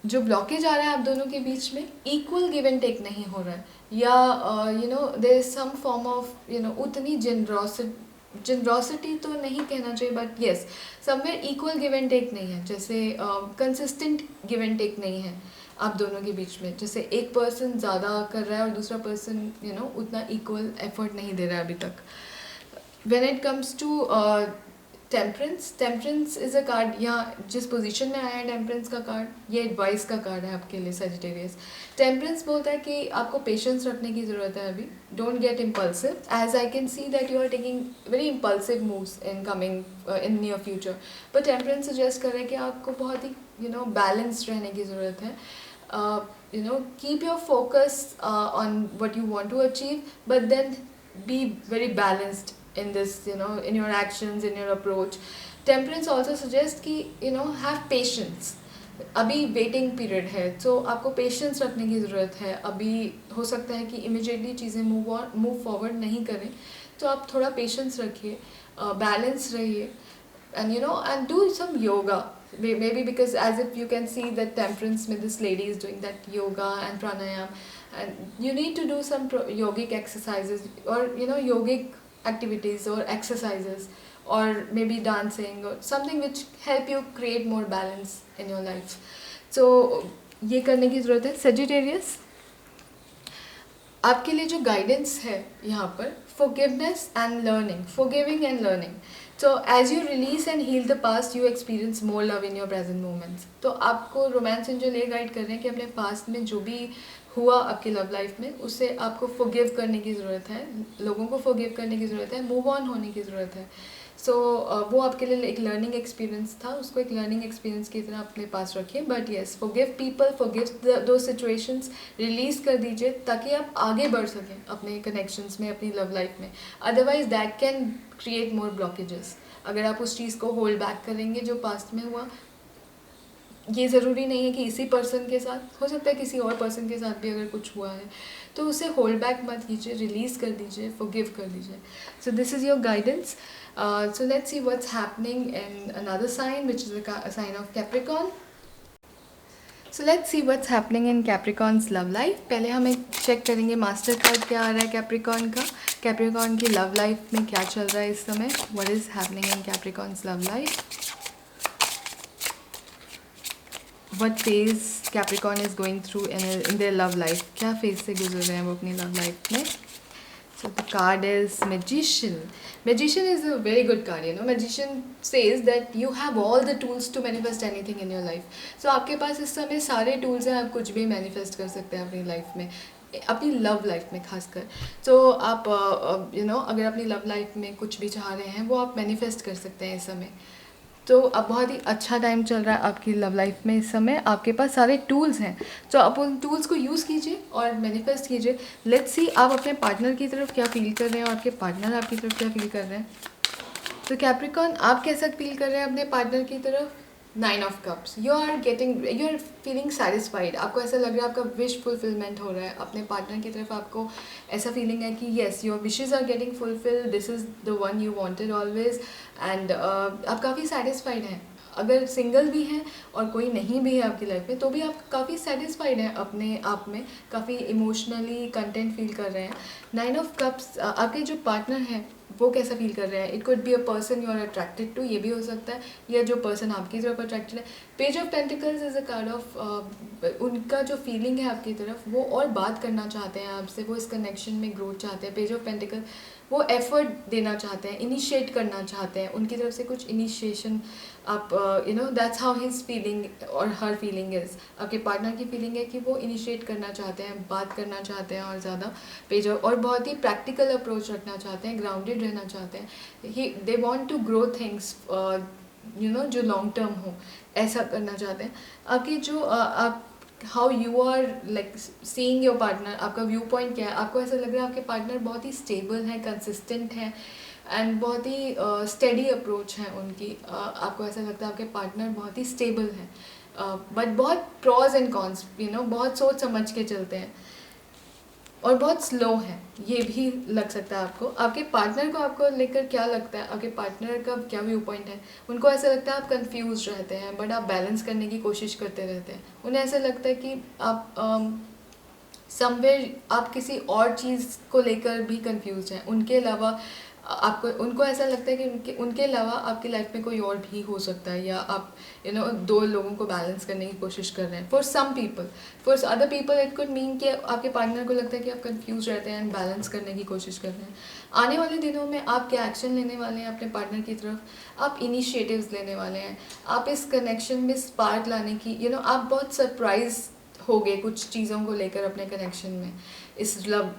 जो ब्लॉकेज आ रहा है आप दोनों के बीच में, इक्वल गिव एंड टेक नहीं हो रहा है, या there is some form of उतनी जनरॉसिटी तो नहीं कहना चाहिए, but yes somewhere equal give and take नहीं है. जैसे कंसिस्टेंट गिव एंड टेक नहीं है आप दोनों के बीच में. जैसे एक पर्सन ज़्यादा कर रहा है और दूसरा पर्सन उतना इक्वल एफर्ट नहीं दे रहा है अभी तक. When it comes to temperance is a card. यहाँ जिस पोजीशन में आया है टेम्परेंस का कार्ड, ये एडवाइस का कार्ड है आपके लिए सेजिटेरियस. टेम्परेंस बोलता है कि आपको पेशेंस रखने की ज़रूरत है अभी. Don't get impulsive, as I can see that you are taking very impulsive moves in coming in near future. But temperance suggest कर रहा है कि आपको बहुत ही बैलेंस रहने की ज़रूरत है. Keep your focus on what you want to achieve, but then be very balanced in this in your actions, in your approach. Temperance also suggests कि have patience. अभी वेटिंग पीरियड है, तो आपको पेशेंस रखने की ज़रूरत है. अभी हो सकता है कि इमिजिएटली चीज़ें मूव फॉरवर्ड नहीं करें, तो आप थोड़ा पेशेंस रखिए, बैलेंस रहिए, and do some yoga. Maybe because as if you can see that temperance में this lady is doing that yoga and pranayam, and you need to do some yogic exercises or yogic activities or exercises or maybe dancing or something which help you create more balance in your life. So ये करने की ज़रूरत है. Sagittarius, आपके लिए जो guidance है यहाँ पर forgiveness and learning, forgiving and learning. So as you release and heal the past, you experience more love in your present moments. तो आपको रोमांस एंजल ये गाइड कर रहे हैं कि अपने पास्ट में जो भी हुआ आपकी लव लाइफ में उससे आपको forgive करने की ज़रूरत है, लोगों को forgive करने की ज़रूरत है, move on होने की ज़रूरत है. सो वो आपके लिए एक लर्निंग एक्सपीरियंस था, उसको एक लर्निंग एक्सपीरियंस की तरह अपने पास रखिए. But yes, forgive people, forgive दो सिचुएशंस, रिलीज कर दीजिए ताकि आप आगे बढ़ सकें अपने कनेक्शंस में, अपनी लव लाइफ में. Otherwise that can create more blockages. अगर आप उस चीज़ को होल्ड बैक करेंगे जो पास्ट में हुआ, ये ज़रूरी नहीं है कि इसी पर्सन के साथ, हो सकता है किसी और पर्सन के साथ भी अगर कुछ हुआ है, तो उसे होल्ड बैक मत कीजिए, रिलीज़ कर दीजिए, फॉरगिव कर दीजिए. सो this is your guidance. So let's see what's happening in another sign, which is a sign of Capricorn. So let's see what's happening in Capricorn's love life. पहले हम एक check करेंगे मास्टर कार्ड क्या आ रहा है Capricorn का. Capricorn की love life में क्या चल रहा है इस समय. What is happening in Capricorn's love life? What phase Capricorn is going through in their love life? क्या फेज से गुजर रहे हैं वो अपनी लव लाइफ में. So the card is Magician. Magician is a very good card, you know. Magician says that you have all the tools to manifest anything in your life. So आपके पास इस समय सारे tools हैं, आप कुछ भी manifest कर सकते हैं अपनी लाइफ में, अपनी लव लाइफ में खासकर. तो आप अगर अपनी लव लाइफ में कुछ भी चाह रहे हैं वो आप मैनिफेस्ट कर सकते हैं इस समय. तो अब बहुत ही अच्छा टाइम चल रहा है आपकी लव लाइफ में इस समय. आपके पास सारे टूल्स हैं, तो आप उन टूल्स को यूज़ कीजिए और मैनिफेस्ट कीजिए. लेट्स सी आप अपने पार्टनर की तरफ क्या फील कर रहे हैं और आपके पार्टनर आपकी तरफ क्या फील कर रहे हैं. तो कैप्रिकॉर्न, आप कैसा फील कर रहे हैं अपने पार्टनर की तरफ. 9 of cups. You are feeling satisfied. आपको ऐसा लग रहा है आपका विश फुलफिलमेंट हो रहा है अपने पार्टनर की तरफ. आपको ऐसा फीलिंग है कि yes, your wishes are getting fulfilled, this is the one you wanted always. And आप काफ़ी सेटिस्फाइड हैं. अगर सिंगल भी हैं और कोई नहीं भी है आपकी लाइफ में, तो भी आप काफ़ी सेटिस्फाइड हैं अपने आप में, काफ़ी इमोशनली कंटेंट फील कर रहे हैं. 9 ऑफ कप्स, आपके जो पार्टनर हैं वो कैसा फील कर रहे हैं. It could be a person you are attracted to, ये भी हो सकता है, या जो पर्सन आपकी तरफ अट्रैक्टेड है. Page of pentacles is a card of उनका जो फीलिंग है आपकी तरफ, वो और बात करना चाहते हैं आपसे, वो इस कनेक्शन में ग्रोथ चाहते हैं. पेज ऑफ पेंटिकल, वो एफर्ट देना चाहते हैं, इनिशिएट करना चाहते हैं, उनकी तरफ से कुछ इनिशिएशन आप दैट्स हाउ हिज फीलिंग और हर फीलिंग इज़. आपके पार्टनर की फीलिंग है कि वो इनिशिएट करना चाहते हैं, बात करना चाहते हैं और ज़्यादा पेज और बहुत ही प्रैक्टिकल अप्रोच रखना चाहते हैं, ग्राउंडेड रहना चाहते हैं. They want to grow things जो लॉन्ग टर्म हो, ऐसा करना चाहते हैं. आपकी जो आप how you are like seeing your partner, आपका व्यू पॉइंट क्या है. आपको ऐसा लग रहा है आपके पार्टनर बहुत ही स्टेबल हैं, कंसिस्टेंट हैं एंड बहुत ही स्टेडी अप्रोच है उनकी. आपको ऐसा लगता है आपके पार्टनर बहुत ही स्टेबल हैं, बट बहुत प्रॉज एंड कॉन्स, बहुत सोच समझ के चलते हैं और बहुत स्लो है, ये भी लग सकता है आपको. आपके पार्टनर को आपको लेकर क्या लगता है, आपके पार्टनर का क्या व्यू पॉइंट है. उनको ऐसा लगता है आप कंफ्यूज रहते हैं, बट आप बैलेंस करने की कोशिश करते रहते हैं. उन्हें ऐसा लगता है कि आप समवेयर आप किसी और चीज़ को लेकर भी कंफ्यूज हैं. उनके अलावा उनको ऐसा लगता है कि उनके अलावा आपकी लाइफ में कोई और भी हो सकता है, या आप दो लोगों को बैलेंस करने की कोशिश कर रहे हैं. For some people, for other people it could mean कि आपके पार्टनर को लगता है कि आप कंफ्यूज रहते हैं एंड बैलेंस करने की कोशिश कर रहे हैं. आने वाले दिनों में आप क्या एक्शन लेने वाले हैं अपने पार्टनर की तरफ. आप इनिशिएटिव्स लेने वाले हैं, आप इस कनेक्शन में स्पार्क लाने की आप बहुत सरप्राइज हो गए कुछ चीज़ों को लेकर अपने कनेक्शन में. इस लव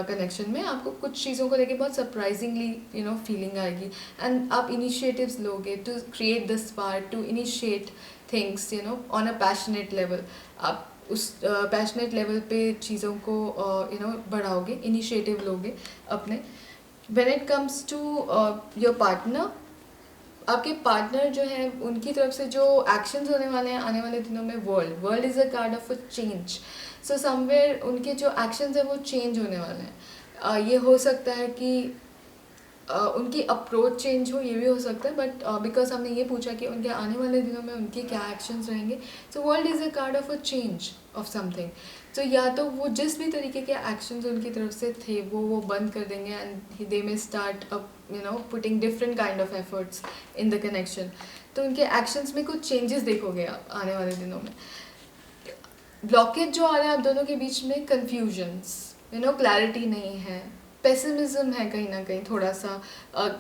कनेक्शन में आपको कुछ चीज़ों को लेकर बहुत सरप्राइजिंगली फीलिंग आएगी एंड आप इनिशिएटिव्स लोगे to create the spark, to initiate things on a passionate level. आप उस पैशनेट लेवल पे चीज़ों को बढ़ाओगे, इनिशिएटिव लोगे अपने. When it comes to your partner, आपके पार्टनर जो है उनकी तरफ से जो एक्शंस होने वाले हैं आने वाले दिनों में, world is a card of a change. So somewhere उनके जो एक्शंस हैं वो चेंज होने वाले हैं. ये हो सकता है कि उनकी अप्रोच चेंज हो, ये भी हो सकता है, बट बिकॉज हमने ये पूछा कि उनके आने वाले दिनों में उनके क्या एक्शंस रहेंगे, so world is a card of a change of something. तो या तो वो जिस भी तरीके के एक्शंस उनकी तरफ से थे वो बंद कर देंगे, and they may start up putting different kind of efforts in the connection. तो उनके एक्शंस में कुछ चेंजेस देखोगे आप आने वाले दिनों में। ब्लॉकेज जो आ रहा है आप दोनों के बीच में, कन्फ्यूजन्स, क्लैरिटी नहीं है, पेसिमिज्म है कहीं ना कहीं थोड़ा सा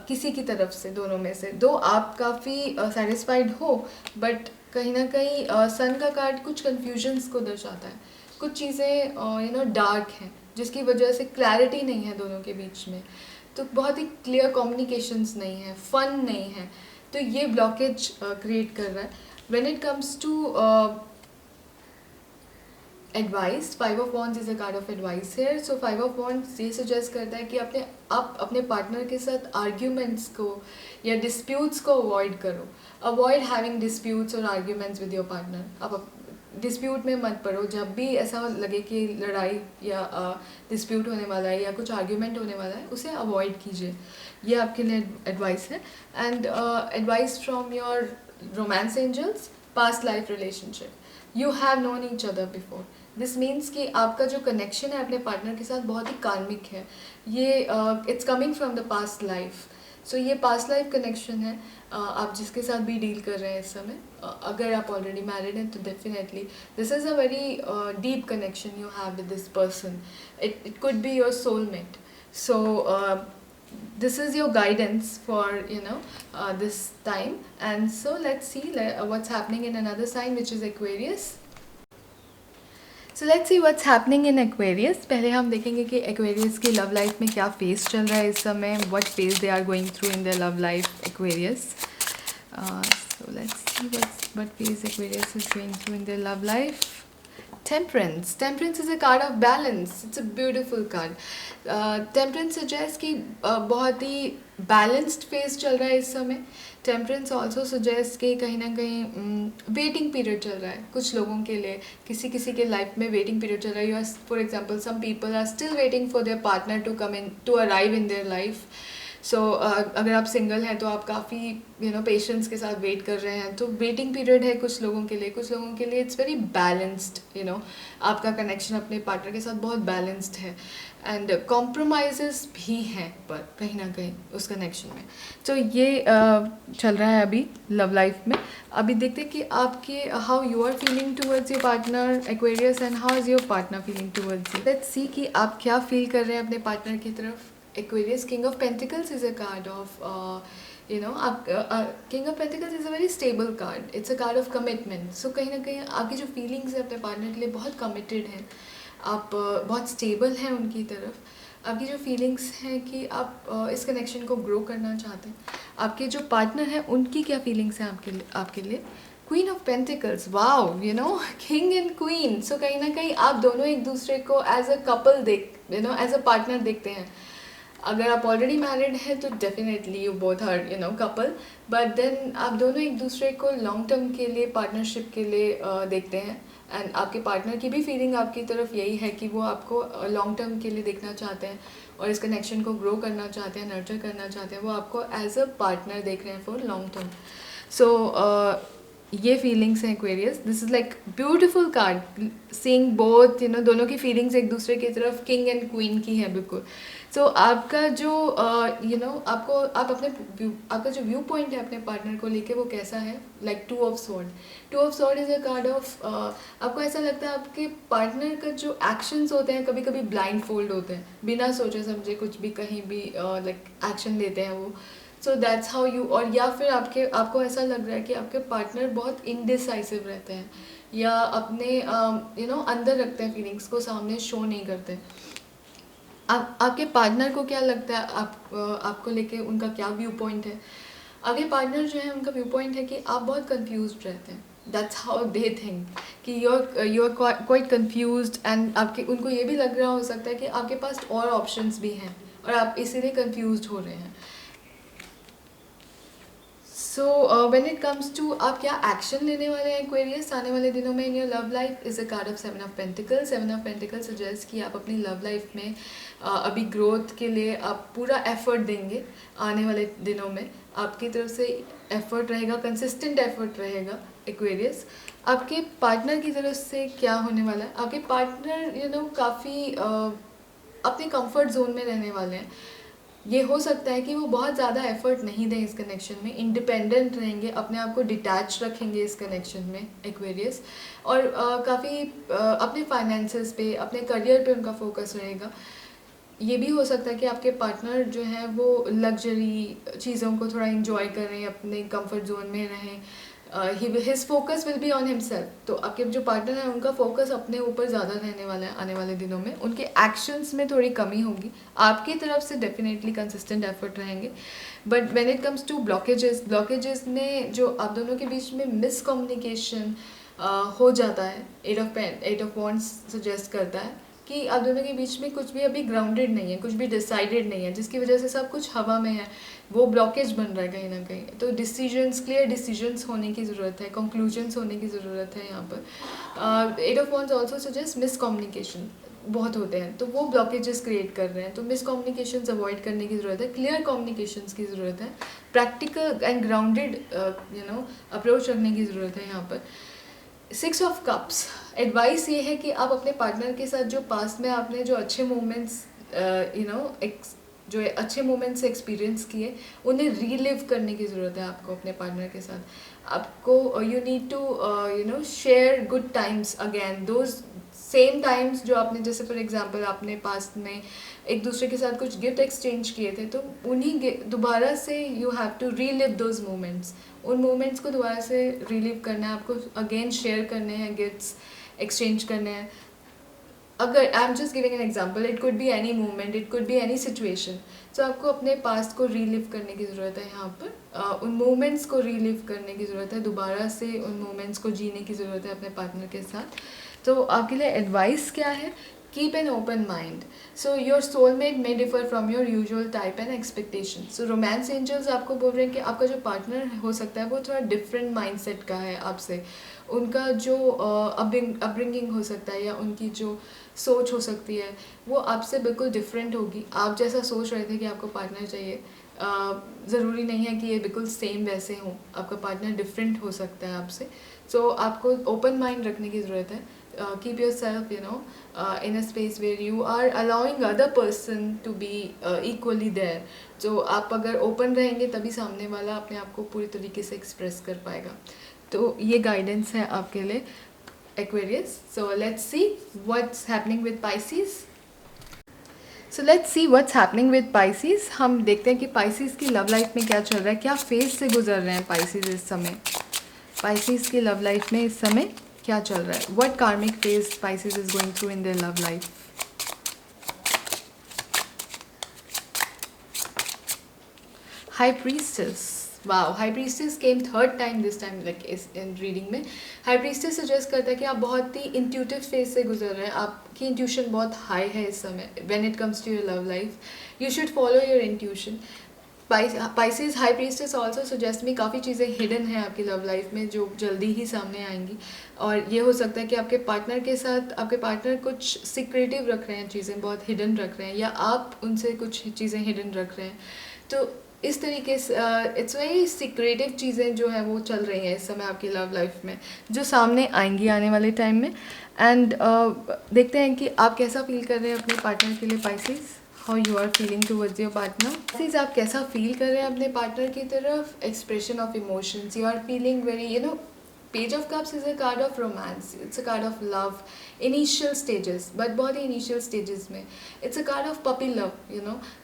किसी की तरफ से, दोनों में से। दो आप काफ़ी सेटिस्फाइड हो, बट कहीं ना कहीं सन का कार्ड कुछ कन्फ्यूजन्स को दर्शाता है, कुछ चीज़ें डार्क हैं जिसकी वजह से क्लैरिटी नहीं है दोनों के बीच में। तो बहुत ही क्लियर कम्युनिकेशंस नहीं है, फन नहीं है, तो ये ब्लॉकेज क्रिएट कर रहा है। When it comes to advice, 5 of Wands is a card of advice here. So 5 of Wands ये सजेस्ट करता है कि आप अपने पार्टनर के साथ आर्ग्यूमेंट्स को या डिस्प्यूट्स को अवॉइड करो। अवॉइड हैविंग डिस्प्यूट्स और आर्ग्यूमेंट्स विद योर पार्टनर। आप डिस्प्यूट में मत पड़ो। जब भी ऐसा लगे कि लड़ाई या डिस्प्यूट होने वाला है या कुछ आर्ग्यूमेंट होने वाला है, उसे अवॉइड कीजिए। ये आपके लिए एडवाइस है। And advice from your romance angels, past life relationship, you have known each other before. This means कि आपका जो कनेक्शन है अपने पार्टनर के साथ बहुत ही कार्मिक है। ये it's coming from the past life. So ये पास्ट लाइफ कनेक्शन है आप जिसके साथ भी डील कर रहे हैं इस समय। अगर आप ऑलरेडी मैरिड हैं तो definitely this is a very deep connection you have with this person. It could be your soulmate. So this is your guidance for this time. And so let's see what's happening in another sign, which is Aquarius. So let's see what's happening in Aquarius. पहले हम देखेंगे कि Aquarius की love life में क्या face चल रहा है इस समय, what phase they are going through in their love life, Aquarius. So let's see what phase Aquarius is going through in their love life. Temperance. Temperance is a card of balance. It's a beautiful card. Temperance suggests कि बहुत ही balanced phase चल रहा है इस समय. Temperance also suggests कि कहीं ना कहीं waiting period चल रहा है कुछ लोगों के लिए. किसी किसी के life में waiting period चल रहा है. For example, some people are still waiting for their partner to arrive in their life. सो अगर आप सिंगल हैं तो आप काफ़ी पेशेंस के साथ वेट कर रहे हैं, तो वेटिंग पीरियड है कुछ लोगों के लिए. कुछ लोगों के लिए इट्स वेरी बैलेंस्ड. आपका कनेक्शन अपने पार्टनर के साथ बहुत बैलेंस्ड है, एंड कॉम्प्रोमाइज़ भी हैं पर कहीं ना कहीं उस कनेक्शन में. तो ये चल रहा है अभी लव लाइफ में. अभी देखते हैं कि आपके how you are feeling towards your partner Aquarius, and how is your partner feeling towards you. Let's see कि आप क्या फील कर रहे हैं अपने पार्टनर की तरफ. Aquarius, King of Pentacles is a card of, King of Pentacles is a very stable card. It's a card of commitment. So कहीं ना कहीं आपकी जो feelings है अपने partner के लिए बहुत committed हैं. आप बहुत stable हैं उनकी तरफ. आपकी जो feelings हैं कि आप इस connection को grow करना चाहते हैं. आपके जो partner हैं उनकी क्या feelings हैं आपके लिए. Queen of Pentacles, wow, King and Queen. So कहीं ना कहीं आप दोनों एक दूसरे को as a couple as a partner देखते हैं. अगर आप ऑलरेडी मैरिड हैं तो definitely you both are couple, but then आप दोनों एक दूसरे को लॉन्ग टर्म के लिए, पार्टनरशिप के लिए देखते हैं. एंड आपके पार्टनर की भी फीलिंग आपकी तरफ यही है कि वो आपको लॉन्ग टर्म के लिए देखना चाहते हैं और इस कनेक्शन को ग्रो करना चाहते हैं, नर्चर करना चाहते हैं. वो आपको एज अ पार्टनर देख रहे हैं फॉर लॉन्ग टर्म. सो ये फीलिंग्स हैं Aquarius. This is like beautiful card, seeing both दोनों की फीलिंग्स एक दूसरे की तरफ किंग एंड क्वीन की है बिल्कुल. सो आपका जो आपका जो व्यू पॉइंट है अपने पार्टनर को लेके वो कैसा है. Like 2 of Swords. 2 of Swords is a card of, आपको ऐसा लगता है आपके पार्टनर का जो एक्शंस होते हैं कभी कभी ब्लाइंड फोल्ड होते हैं, बिना सोचे समझे कुछ भी कहीं भी लाइक एक्शन लेते हैं वो. सो दैट्स हाउ यू, और या फिर आपको ऐसा लग रहा है कि आपके पार्टनर बहुत इनडिसाइसिव रहते हैं या अपने अंदर रखते हैं फीलिंग्स को, सामने शो नहीं करते. आपके पार्टनर को क्या लगता है आपको लेके, उनका क्या व्यू पॉइंट है. आपके पार्टनर जो है उनका व्यू पॉइंट है कि आप बहुत कंफ्यूज्ड रहते हैं. दैट्स हाउ दे थिंक कि you are quite confused, and उनको ये भी लग रहा हो सकता है कि आपके पास और ऑप्शंस भी हैं और आप इसीलिए कंफ्यूज्ड हो रहे हैं. So when it comes to आप क्या एक्शन लेने वाले हैं एक्वेरियस आने वाले दिनों में इन your love life, is a card of 7 of pentacles. 7 of Pentacles suggest कि आप अपनी लव लाइफ में अभी ग्रोथ के लिए आप पूरा एफर्ट देंगे आने वाले दिनों में। आपकी तरफ से एफर्ट रहेगा, कंसिस्टेंट एफर्ट रहेगा एक्वेरियस। आपके पार्टनर की तरफ से क्या होने वाला है, आपके पार्टनर काफ़ी अपने कंफर्ट जोन में रहने वाले हैं। ये हो सकता है कि वो बहुत ज़्यादा एफर्ट नहीं दें इस कनेक्शन में, इंडिपेंडेंट रहेंगे, अपने आप को डिटैच रखेंगे इस कनेक्शन में एक्वेरियस। और काफ़ी अपने फाइनेंसेस पे, अपने करियर पे उनका फोकस रहेगा। ये भी हो सकता है कि आपके पार्टनर जो है वो लग्जरी चीज़ों को थोड़ा इंजॉय करें, अपने कंफर्ट जोन में रहें। His focus will be on himself. तो आपके जो पार्टनर है उनका फोकस अपने ऊपर ज़्यादा रहने वाला है आने वाले दिनों में। उनके एक्शंस में थोड़ी कमी होगी, आपकी तरफ से डेफिनेटली कंसिस्टेंट एफर्ट रहेंगे। But when it comes to blockages में जो आप दोनों के बीच में मिसकम्युनिकेशन हो जाता है, एट ऑफ वॉन्ड्स सजेस्ट करता है कि आप दोनों के बीच में कुछ भी अभी ग्राउंडेड नहीं है, कुछ भी डिसाइडेड नहीं है, जिसकी वजह से सब कुछ हवा में है, वो ब्लॉकेज बन रहा है कहीं ना कहीं। तो क्लियर डिसीजंस होने की ज़रूरत है, कंक्लूजन्स होने की ज़रूरत है यहाँ पर। Eight of wands also suggest miscommunication बहुत होते हैं, तो वो ब्लॉकेजेस क्रिएट कर रहे हैं। तो मिसकम्युनिकेशंस अवॉइड करने की ज़रूरत है, क्लियर कम्युनिकेशंस की ज़रूरत है, प्रैक्टिकल एंड ग्राउंडेड अप्रोच रखने की ज़रूरत है यहाँ पर। 6 ऑफ कप्स एडवाइस ये है कि आप अपने पार्टनर के साथ जो पास्ट में आपने जो अच्छे मोमेंट्स जो अच्छे मोमेंट्स एक्सपीरियंस किए, उन्हें रीलिव करने की ज़रूरत है आपको अपने पार्टनर के साथ। आपको you need to share good times again, those same times जो आपने, जैसे फॉर एग्जांपल आपने पास्ट में एक दूसरे के साथ कुछ गिफ्ट एक्सचेंज किए थे, तो उन्हीं दोबारा से you have to relive those moments. उन मोमेंट्स को दोबारा से रिलीव करना है आपको, अगेन शेयर करने हैं, गिफ्ट्स एक्सचेंज करने हैं। अगर I am just giving an example, it could be any moment, it could be any situation. तो आपको अपने पास्ट को रीलिव करने की ज़रूरत है यहाँ पर, उन मोमेंट्स को रीलिव करने की ज़रूरत है, दोबारा से उन मोमेंट्स को जीने की ज़रूरत है अपने पार्टनर के साथ। तो आपके लिए एडवाइस क्या है? Keep an open mind. So your soulmate may differ from your usual type and expectation. So romance angels आपको बोल रहे हैं कि आपका जो पार्टनर हो सकता है वो थोड़ा डिफरेंट माइंडसेट का है आपसे। उनका जो अपब्रिंगिंग हो सकता है या उनकी जो सोच हो सकती है वो आपसे बिल्कुल डिफरेंट होगी। आप जैसा सोच रहे थे कि आपको पार्टनर चाहिए, ज़रूरी नहीं है कि ये बिल्कुल सेम वैसे हों, आपका पार्टनर डिफरेंट हो सकता है आपसे। सो आपको ओपन माइंड रखने की ज़रूरत है। Keep yourself in a space where you are allowing other person to be equally there. तो आप अगर ओपन रहेंगे तभी सामने वाला अपने आप को पूरी तरीके से एक्सप्रेस कर पाएगा। तो ये गाइडेंस है आपके लिए Aquarius. So let's see what's happening with Pisces. हम देखते हैं कि पाइसेस की लव लाइफ में क्या चल रहा है, क्या फेज से गुजर रहे हैं पाइसेस इस समय। पाइसेस की लव लाइफ में इस समय क्या चल रहा है? What karmic phase Pisces is going through in their love life? High Priestess. Wow, High Priestess came third time this time, like in reading में. High Priestess suggest करता है कि आप बहुत ही intuitive phase से गुजर रहे हैं, आपकी intuition बहुत high है इस समय. When it comes to your love life, you should follow your intuition. Pisces high priestess also suggest में काफ़ी चीज़ें हिडन हैं आपकी लव लाइफ में जो जल्दी ही सामने आएंगी। और ये हो सकता है कि आपके पार्टनर के साथ आपके पार्टनर कुछ सीक्रेटिव रख रहे हैं, चीज़ें बहुत हिडन रख रहे हैं, या आप उनसे कुछ चीज़ें हिडन रख रहे हैं। तो इस तरीके से इट्स वेरी सीक्रेटिव चीज़ें जो हैं वो चल रही हैं इस समय आपकी लव लाइफ में, जो सामने आएंगी आने वाले टाइम में। एंड देखते हैं कि आप कैसा फील कर रहे हैं अपने पार्टनर के लिए Pisces. How you are feeling towards your partner. Please आप कैसा फील कर रहे हैं अपने पार्टनर की तरफ। Expression of emotions, you are feeling very page of cups is a card of romance, it's a card of love, initial stages, but बहुत ही इनिशियल स्टेजेस में। It's a card of puppy love,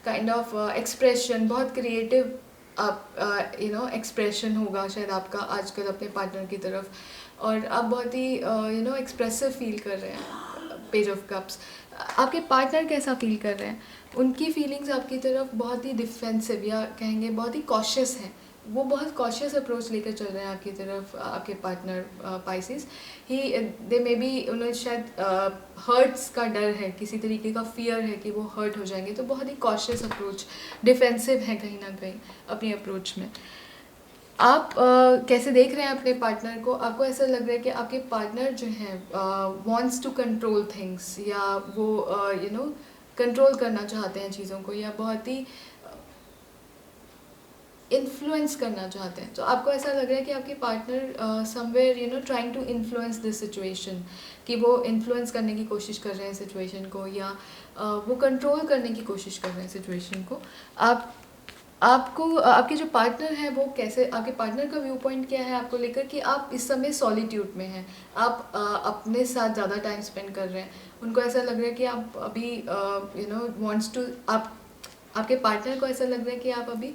kind of expression, बहुत creative आप expression होगा शायद आपका आजकल अपने पार्टनर की तरफ, और आप बहुत ही एक्सप्रेसिव फील कर रहे हैं। पेज ऑफ कप्स, आपके पार्टनर कैसा फील कर रहे हैं? उनकी फीलिंग्स आपकी तरफ बहुत ही डिफेंसिव या कहेंगे बहुत ही कॉशियस हैं, वो बहुत कॉशियस अप्रोच लेकर चल रहे हैं आपकी तरफ। आपके partner Pisces they may be, उन्हें शायद हर्ट्स का डर है, किसी तरीके का फियर है कि वो हर्ट हो जाएंगे, तो बहुत ही कॉशियस अप्रोच, डिफेंसिव है कहीं ना कहीं अपनी अप्रोच में। आप कैसे देख रहे हैं अपने पार्टनर को? आपको ऐसा लग रहा है कि आपके पार्टनर जो हैं वांट्स टू कंट्रोल थिंग्स, या वो कंट्रोल करना चाहते हैं चीज़ों को, या बहुत ही इन्फ्लुएंस करना चाहते हैं? तो आपको ऐसा लग रहा है कि आपके partner somewhere trying to influence this situation, कि वो इन्फ्लुएंस करने की कोशिश कर रहे हैं सिचुएशन को, या वो कंट्रोल करने की कोशिश कर रहे हैं सिचुएशन को। आपको आपके जो पार्टनर है वो कैसे, आपके पार्टनर का व्यू पॉइंट क्या है आपको लेकर, कि आप इस समय सॉलिट्यूड में हैं, आप अपने साथ ज़्यादा टाइम स्पेंड कर रहे हैं। उनको ऐसा लग रहा है कि आप अभी वांट्स टू, आपके पार्टनर को ऐसा लग रहा है कि आप अभी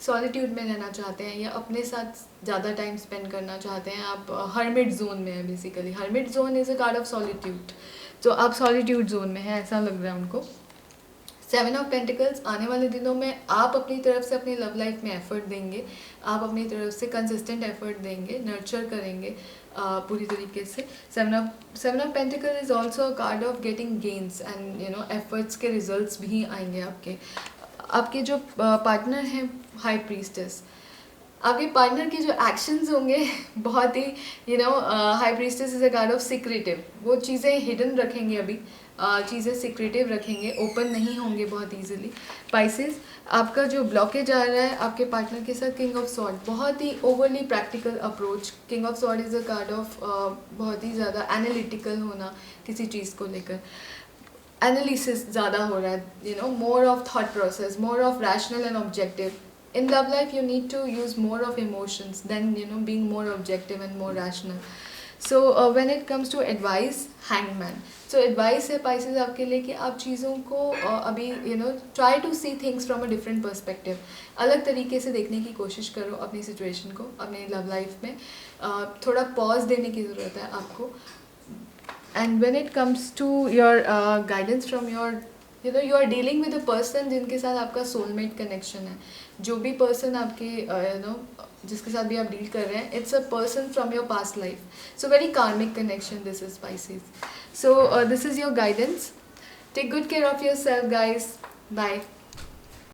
सॉलिट्यूड में रहना चाहते हैं, या अपने साथ ज़्यादा टाइम स्पेंड करना चाहते हैं। आप हर्मिट जोन में हैं basically. Hermit zone is a card of solitude, तो आप सॉलिट्यूड जोन में हैं, ऐसा लग रहा है उनको। 7 ऑफ पेंटिकल्स, आने वाले दिनों में आप अपनी तरफ से अपनी लव लाइफ में एफर्ट देंगे, आप अपनी तरफ से कंसिस्टेंट एफर्ट देंगे, नर्चर करेंगे पूरी तरीके से। 7 of pentacle is also a card of getting gains and efforts के रिजल्ट्स भी आएंगे आपके जो पार्टनर हैं हाई प्रीस्टेस। आपके पार्टनर के जो एक्शंस होंगे बहुत ही high priestess is a card of secretive. वो चीज़ें हिडन रखेंगे, अभी चीज़ें सीक्रेटिव रखेंगे, ओपन नहीं होंगे बहुत इजीली। पाइसेस, आपका जो ब्लॉकेज आ रहा है आपके पार्टनर के साथ किंग ऑफ सॉर्ड, बहुत ही overly practical approach. King of sword is a card of बहुत ही ज़्यादा एनालिटिकल होना किसी चीज़ को लेकर। एनालिसिस ज़्यादा हो रहा है, more of thought process, more of rational and objective. In love life, you need to use more of emotions than being more objective and more rational. So when it comes to advice, hangman. So advice है Pisces आपके लिए कि आप चीज़ों को अभी try to see things from a different perspective. अलग तरीके से देखने की कोशिश करो अपनी situation को, अपने love life में थोड़ा pause देने की ज़रूरत है आपको। And when it comes to your guidance from your you are dealing with a person जिनके साथ आपका soulmate connection है। जो भी पर्सन आपके जिसके साथ भी आप डील कर रहे हैं, it's a person from your past life. So very karmic connection this is Pisces. So this is your guidance. Take good care of yourself, guys. Bye.